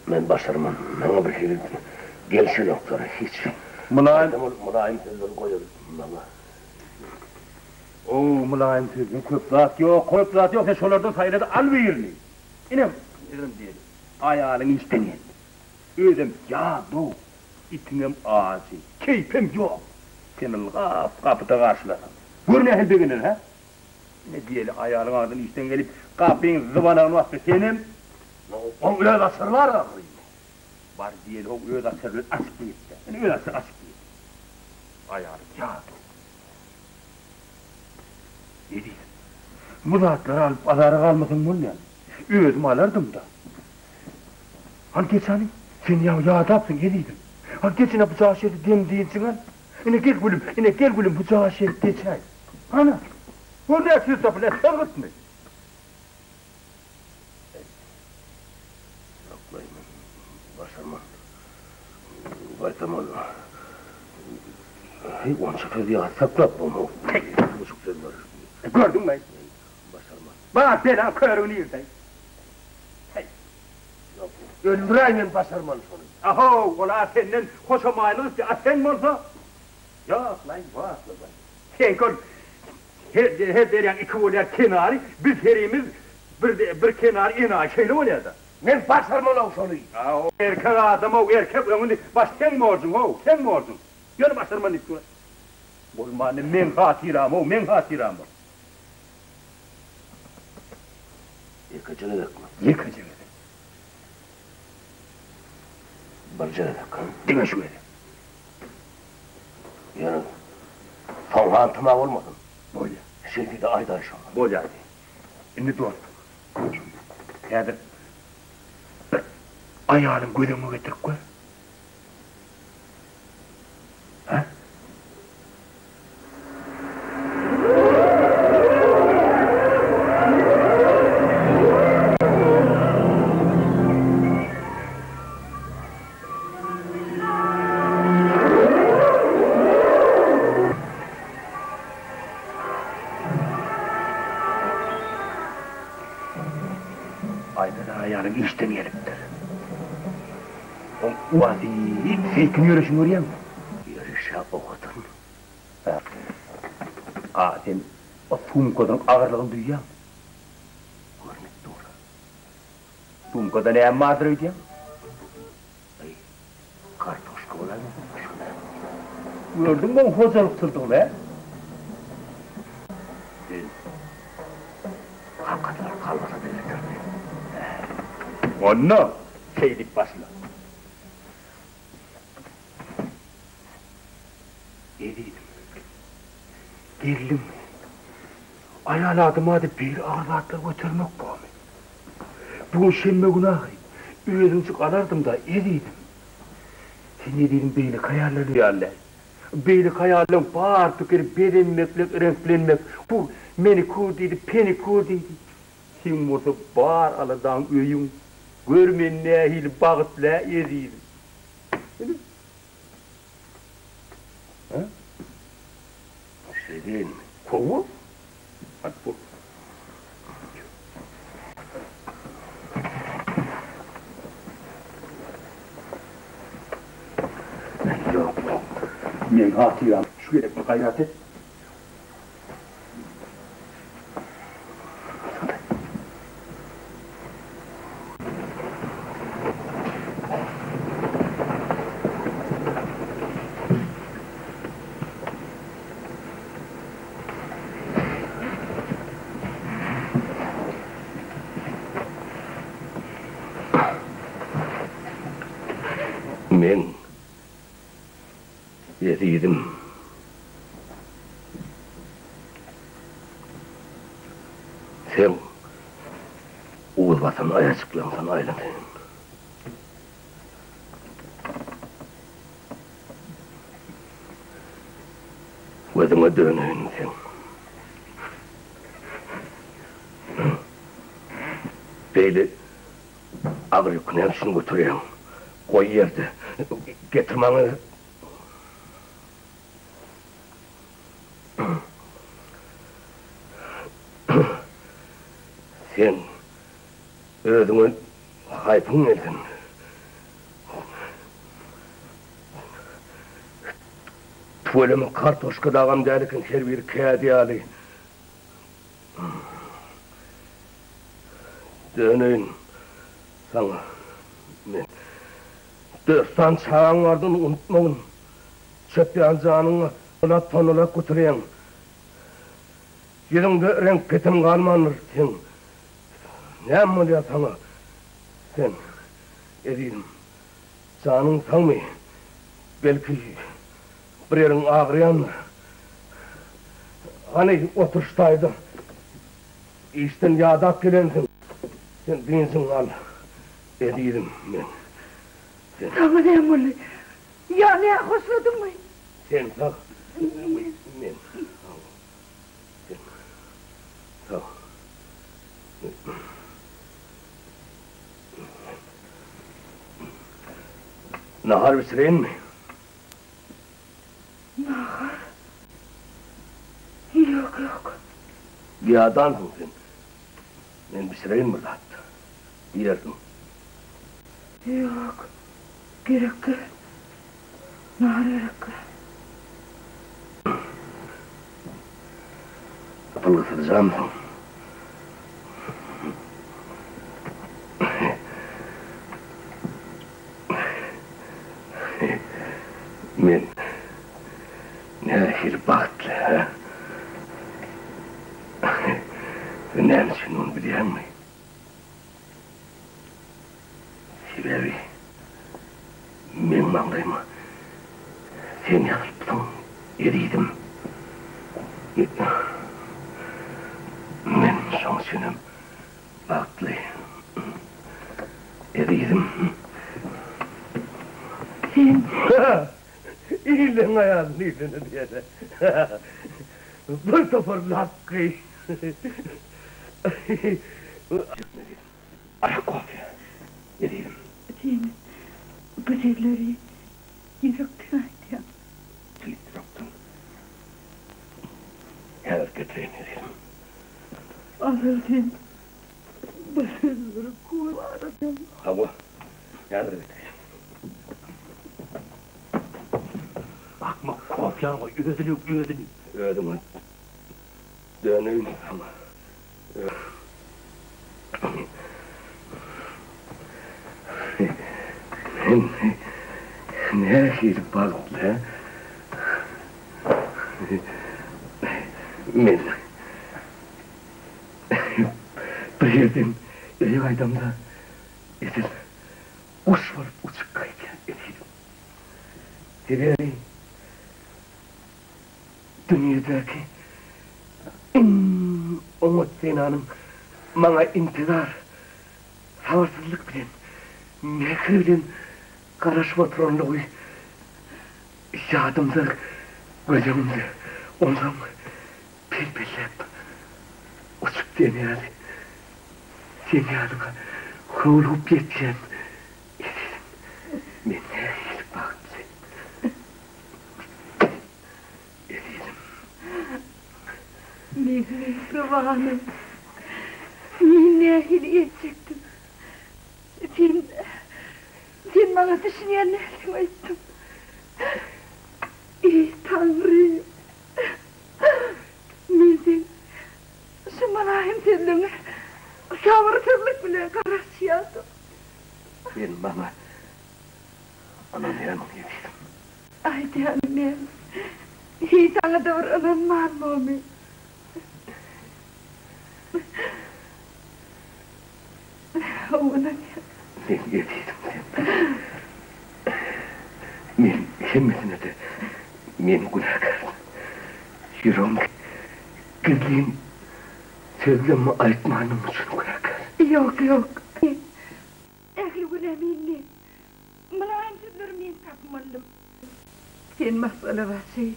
Men başarmam. Bana bir şey gelişi doktora hiç. Mülayim sözleri koyuyor bana. Oo, mülayim sözün köp zat yok, sen şolardan saýlady al beýirli. Inem, dedim diýeli. Aýalyň istenýän. Özüm ýa-du, itiňem azy, keypem ýok. Seni kapyda garşyladım. Görne helbeginen ha? Ne diýeli, aýalyň ardyny işten gelip, kapyň zybanagyny basdy senem. O öyle asırlar ahırı. Var diýeli, o öýde asyrly açyp gitti. Ene öýde açyp gitti. Aýaly ýa-du. Ne diýdi? Bu zatlar alıp pazara galmasyň bolýan. Özüm alardım da. Han geçani, sen ýa-dapsyň geliydin. Han geçene bu çaşyry dem diýensiň. Ene gel gülüm bu çaşyry geçäy. Ana. Bu ne söz tapyla sırgıtmy? Başarmam. Baytamam. Hey, on şefer diye saklap bunu. Bu çok söz var. Gördün mü? Başarmam. Bana belan körüğünü yırtay. öldüreyim basarman sonu. Aho, ola senden hoşamaylık diye sen mi olsa? Yok lan, var lan. Sen kol, her deryan iki olayar kenarı, biz herimiz bir kenar ina şeyle olayadı. Men basarman o sonu. O erkek adam, o erkek önünde baş sen mi oldun, o sen mi oldun? Yönü basarman istiyor. Olmanı men hatiram, o men hatiram. Yıkıcını dökme. Yıkıcını. Barcını dökme. Dime şu eli. Yani son hantıma olmadın. Böyle. Şimdi de ayda şu. Böyle hadi. Şimdi dur. Kadir. Ayağını gözümü getirip koy. Ha? Aynen ayağını işten geliptir. O vadi, seykin yürüyüşün görüyor musun? Yürüyüşe okudun. Sen o Sumko'dan ağırlığını duyuyor musun? Görmek doğru. Sumko'da ne emmadır ödüyor musun? Kartoşka olan mı? Gördün mü hocalık sırtın be? Hakikaten kalmasa belirtirdi. Onu şeylik başla. Ediydim. Geldim. Ayaladım hadi bir ağırlatla götürmek bu mi? Bu şemme günahı. Üyedincik alardım da ediydim. Sen ediydim beylik hayalleri yerler. Beylik hayallerim bağır tükeri bedenmek, renklenmek. Bu meni kurdiydi, peni kurdiydi. Sen olsa bağır aladan öyün. Görmen nehil bağıtla ediydim. Ha? Şey değil mi? Kovu? Hadi bu. Yok yok. Men hatiram. Şöyle bir gayret et. Men yediydim. Sen uğul vatan ayacıklansan aylanın. Gözüme dönün sen. Beyli ağır yükünü hepsini götürüyorum. Koy yerde. Getirmeni... Sen özüne haypın eldin. Tuvalimi kartoşka dağım derken her bir kâdi alı. Dönün sana. Dörttan çağın vardın unutmayın. Çöpleyen canını ona tonuna götüreyin. Yüzünde renk petim kalmanır sen. Ne oluyor sana? Sen edeyim. Canın sanmı? Belki bir yerin ağrıyan mı? Hani oturuştaydı. İşten yağdak gelensin. Sen binsin al. Edeyim ben. Sana ne oluyor? Ya ne hoşladın mı? Sen tak. Men. Sen. Tak. Nahar bitireyin mi? Nahar? Yok yok. Yağdansın sen. Ben bitireyim mi zaten? Yerdim. Yok, gerekli. Nahar gerekli. Kapını ısıracağım. Men ne bir baktlı ha? Ne için onu biliyor musun? Sebebi men mağlayma sen yaptın eriydim. Men son senem baktlı eriydim. Sen İyilen ayağını iyilene diyene. Bir toparlak kıy. Ayak kopya. Eriydim. sen bu şeyleri yürekten aytıyor. Tilittiroktum. Her götüreyin eriydim. Asıl sen bu şeyleri kullanırsan. Hava. Yardım et. Akma kopyan o ödünü. Ödümü. Dönün ama. Ne bir baktı. Men. Bir yerden eve aydamda edir. Uç var uçuk kayken edelim. Sebebi dünyadaki en umut senanın bana intizar, savarsızlık bilen, mekri bilen karışma turanlığı şahadımda, gözümde, ondan pelpellep uçup deneyadi. Sen yadıma hulup yetken edelim. Men ne iyilik baktı. Mihribanım, ne edecektim? Sen bana düşünenlerden ayttın. Ey Tanrım! Men şu manahim sendine sabırsızlık bile karışıyordum. Ben bana anam yanım yedim. Ay canım benim, hiç sana doğru inanmam mı? Ona Ben yediydim sen. Men hemmesine de men günahkarım. Yüreğim gizliğin sözlerimi aytmanım için günahkar. Yok. Ehli güleminli. Mılayım sözleri men tapmadım. Sen masala var şey.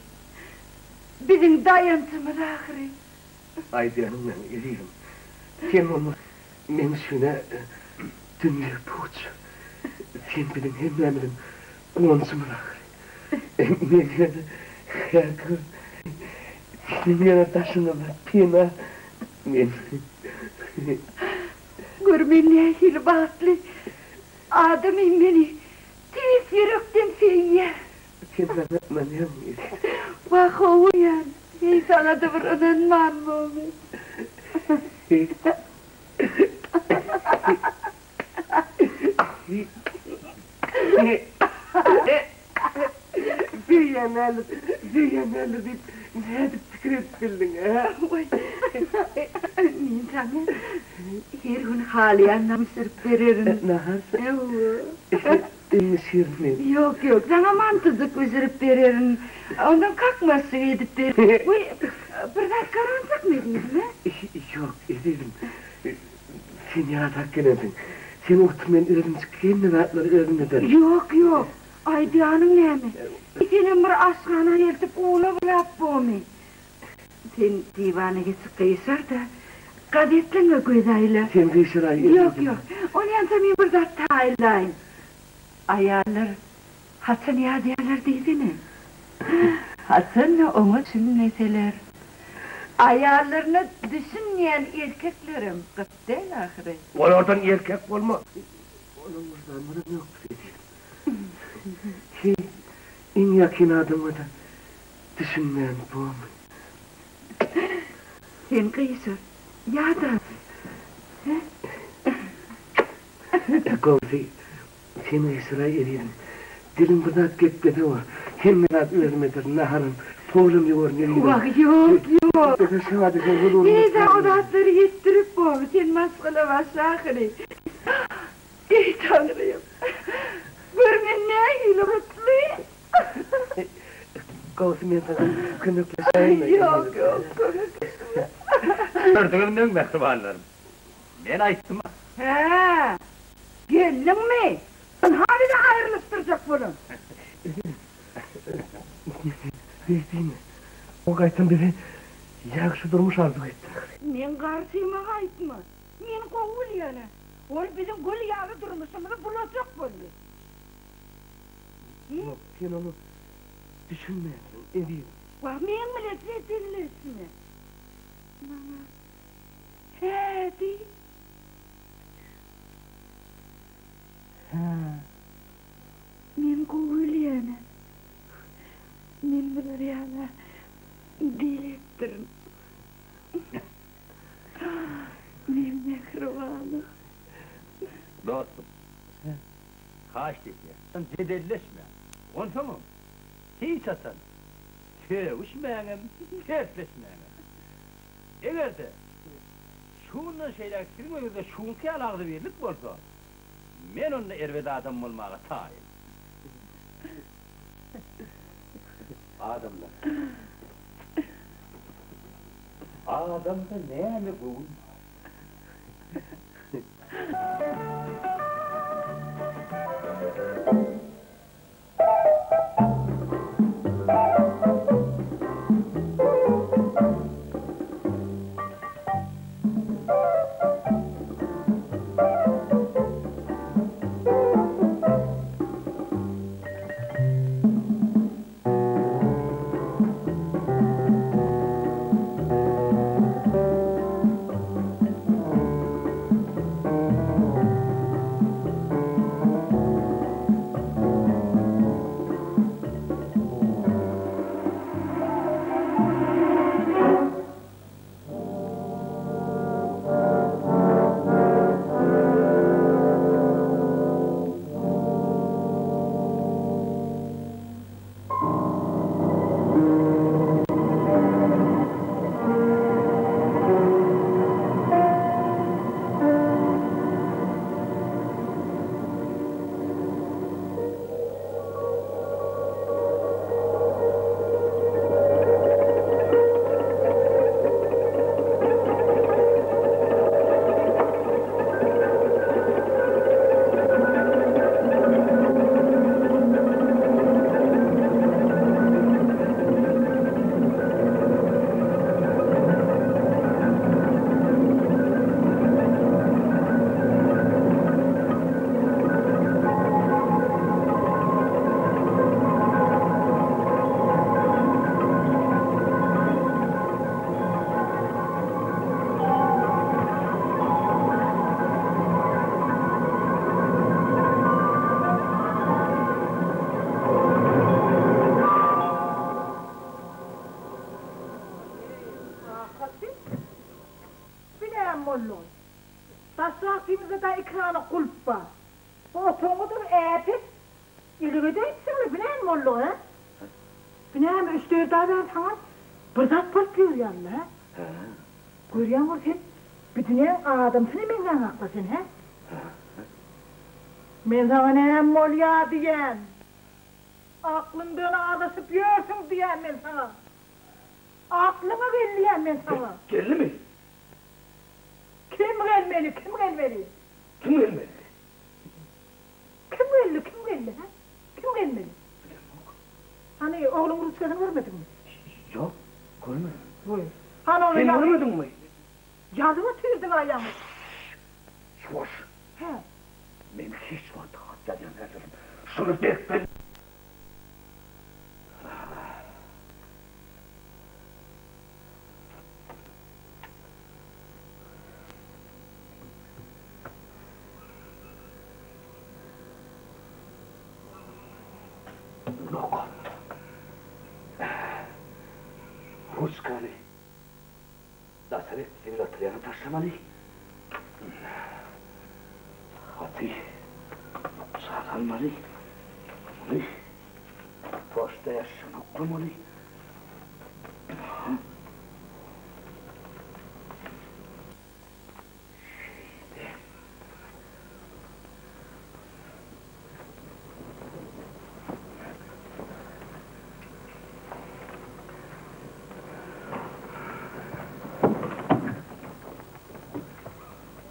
Bizim dayancımız ahiri. Aydiyanımla eriyim. Sen onu men şuna dünya puç. Sen benim hemlemim kuansımın ahiri. Men yine her gün senin yana taşına bak pina. Men Görmenliğe hilbatlı. Adamım beni tez yürekten sevye. sen bana manıyam eriyim. Bak oğuyan. Hey sana da bir inanmam mı? Zeyyanarlı deyip ne edip fikir etbildin ha? Men sana her gün hali anlam sürüp veririm. Nahar? Şirin. Yok, sana mantızlık üzürüp veririm. Ondan kalkmazsın edip veririm. Birden karanlık mı değil mi? Yok, edelim. Sen yaratak geledin. Sen oturmayan ödüm kendine rahatları ödümeden. Yok. Aydiyanın ne mi? Senin bir aşkana yeltip oğlu bırak bu mu? Sen divanı geçip kıyısar da kadetlenme güzayla. Sen kıyısarayı Yok. Onu yantamayı burada taylayın. Ayarlar, Hasan ya diyorlar değil mi? Hasan'la onu düşünmeseler. Ayarlarını düşünmeyen erkeklerim, kız değil ahire. Oradan erkek olma. Onun uzmanları yok dedi. En yakın adamı da düşünmeyen bu mu? Sen kıyısır, ya da... Kovzi, seni ısrar edeyim. Dilim bırak gitmedi o. Hemen ölmedir, naharım. Toğlum yoğur nereye? Bak yok. Neyse o da atları yettirip bu. Sen maskala başakırı. Ey Tanrıyım. Görmen ne hile mutlu. Kovzi men sana kınıklaşayım. Yok. Gördüğümden mehribanlarım. Ben ayttım. He. Geldin mi? Hadi de ayrılıştıracak bunu. Değil mi? O kaytın biri yakşı durmuş arzu etti. Men karşıma kayıtma. Men kovul yana. Ol bizim gül yağlı durmuşumuzu bulacak böyle. Yok, sen onu düşünmeyesin, edeyim. Bak men bile dinlersin. Bana. He değil. Men kovul yana. Men bilir yana. Dil ettirin. Men mehribanım. Dostum. Kaç dedi. Cedelleşme. Onsa mı? Hiç atan. Sevişmeyenim, sertleşmeyenim. Eğer de şundan şeyler kirmeyizde şunki alağdı birlik bolsa, men onunla erveda adam olmağa tayim. Adamlar. Adamda neyini bu? Tasrafımızda da ekranı kulp var. Otomudur eğetir. İlgide etsin mi? Bilen mi oldu ha? Bilen mi? Üstü daha ben sana bırdak kulp görüyorlar ha? Görüyor musun sen? Bütün adamsın benden haklısın ha? Ben sana ne mol ya diyen. Aklından ağlasıp yiyorsun diyen ben sana. Aklıma belliyen ben sana. Geldi mi? Kim gelmeli, kim gelmeli? Kim gelmedi? Kim geldi ha? Kim gelmeli? Hani oğlum Rusya'dan görmedin mi? Yok, görmedim. Buyur. Hani onu Sen yazı... görmedin mi? Yazımı tüydün ayağımı. Sus. He. Ben hiç vakti hatlarım. Şunu bekle. başkanı. Dasaret sivlatlarını taşlamalı. Hadi. Sağlanmalı. Bunu. Posta yaşamak kurmalı.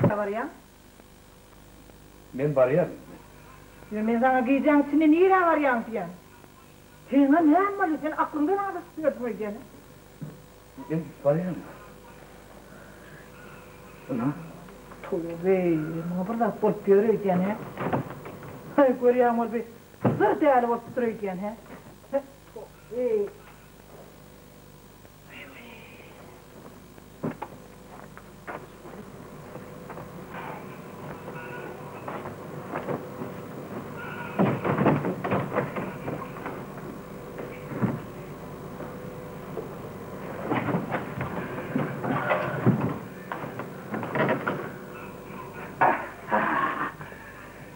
Ne var ya? Men barayam. Men sana giyeceğin seni niye var ya diyen? Sen ne yapmalı? Sen aklından alıp götürme gene. Men barayam. Ana. Tövbe, ne burada bulup görüyor gene. Hay görüyorum ol bir zır değerli bulup duruyor gene. Tövbe.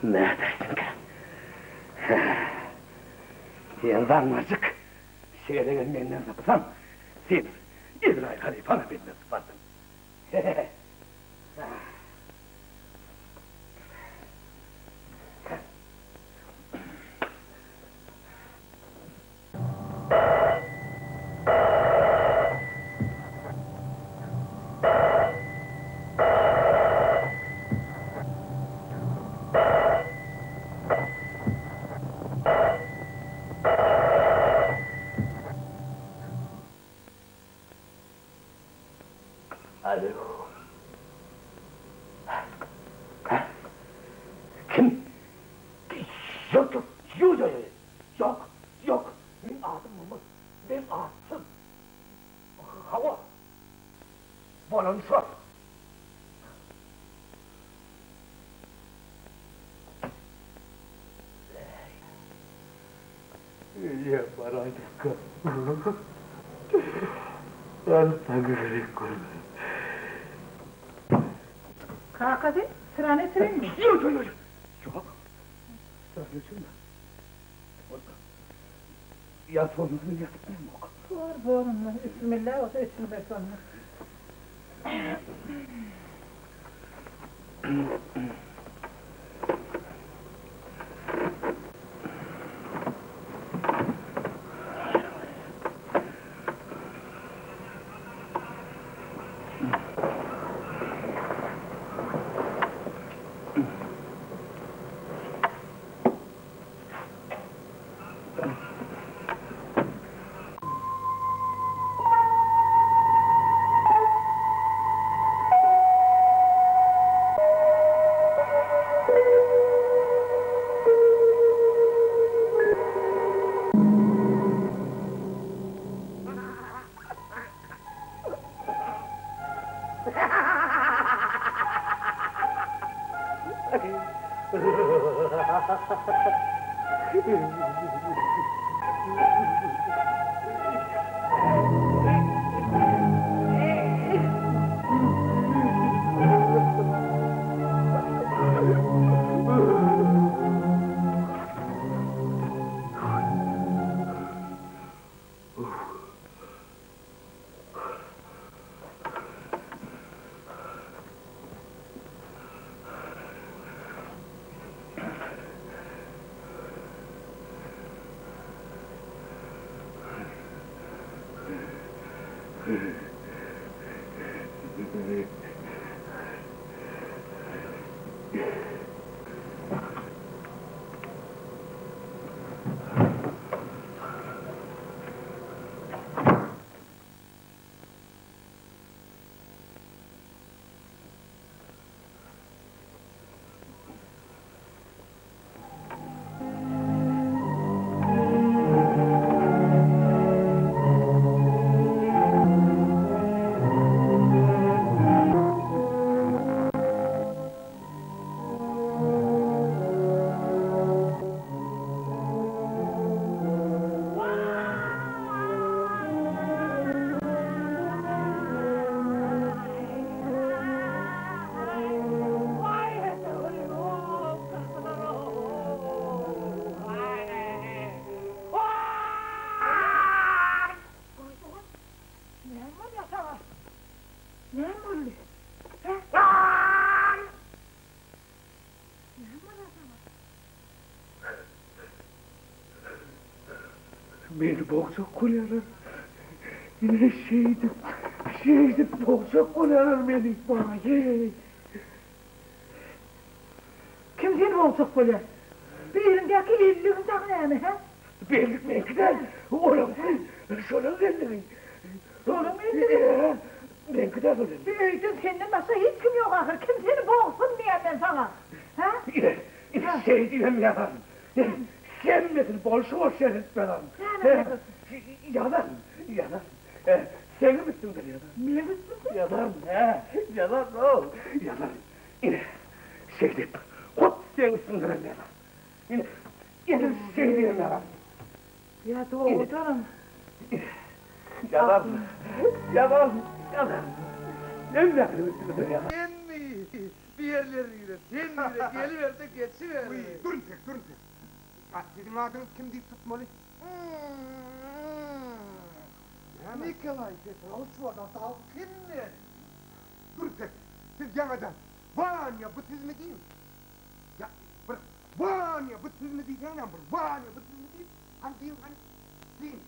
Neredeydin ki? Yandarmacık. Şehre gelmeyenler yapsam, sen İbrahim Halifa'na benimle sıfardın. Alo. Kim? Yok. Benim adım Mehmet. Benim adım. Hava. Balanslar. Ya baraydık. Ben tanrıları koyayım. Kalk hadi, sıra ne süreyim mi? Yok. Sıra geçirme. Yat olmasını yatmayayım yok. Var, bismillah olsa içilme sonra. Beni boğacak kulyalar. Yine şeydi boğacak kulyalar beni bana. Kim seni boğacak kulya? Bir yerindeki elliğin saklayana ha? Bellik belkiden. Oğlum şöyle geldi. Oğlum elliğin. Belki de öyle. Bir öydün senden başka hiç kim yok ahır. Kim seni boğsun diye ben sana. Ha? Yine şey diyeyim yalan. Sen misin bolşo şerif falan? Yalan. Seni misin ben yalan? Niye misin? Yalan o. Yalan. Yine şey deyip, hop sensin ben yalan. Yine şey diyeyim yalan. Ya doğrudan. Yalan. Ne yapıyorsun ben yalan? Sen mi? Bir yerleri yürü, geliver de geçiver. Durun tek. Senin adın kim deyip tutmalı? Nikolay Petrovich da Dalkin'le. Dur tek, siz yanadan. Vanya, bu siz mi değil? Ya, bırak. Vanya, bu siz mi değil? Vanya, bu siz mi değil? Hani değil.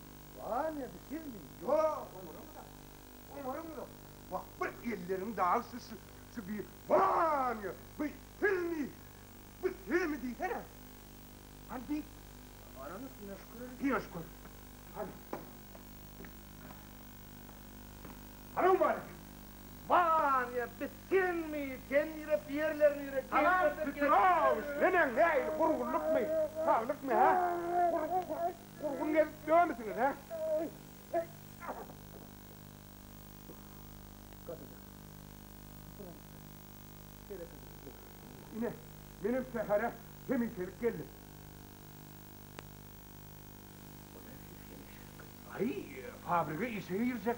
Vanya, bu siz mi? Yok, umarım da. Bak, bırak ellerim dağılsın şu bir Vanya, bu siz mi değil? Hani değil. Aranız Pinoşkur. Hadi. Hanım mübarek. Vanya, bitkin mi? Kendine bir yerlerini yürek. Aman Petrovic, ne? Kurgunluk mu? Sağlık mı ha? Kurgun gelip devam misiniz ha? Yine benim sefere demin çelik geldi. Ay, fabrika işe girecek.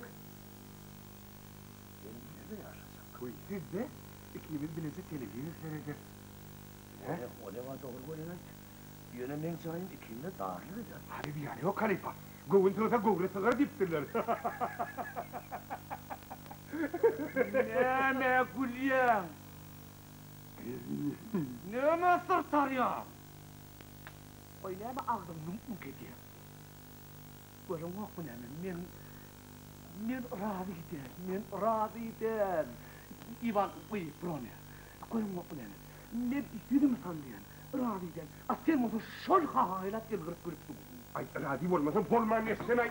Nerede yaşayacak? Siz de ikimiz birlikte televizyon seyredeceğiz. O ne var doğru koyuyor. Yönenden sayın ikinde dahil eder. Hadi bir yani o kalifa. Govuntuza govresalar diptirler. Ne kulya? Ne sırtar ya? Oynayama ağzım mumuk ediyor. Böyle yok bu ne? Men razı eder. İvan uyup bronya. Koyun yok bu ne? Men yüzümü sandiyen. Razı eder. Sen olsun şol haylat gırgırıp gırıp dur. Ay razı olmasın polman neslemey.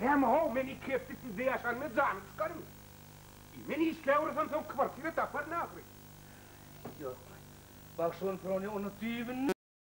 Ne ama o men iki hepsi sizde yaşanmaya canı çıkarım. Men işle uğrasam sen kıvartıyla tapar ne akırı? Yok. Bak son bronya onu tüyümün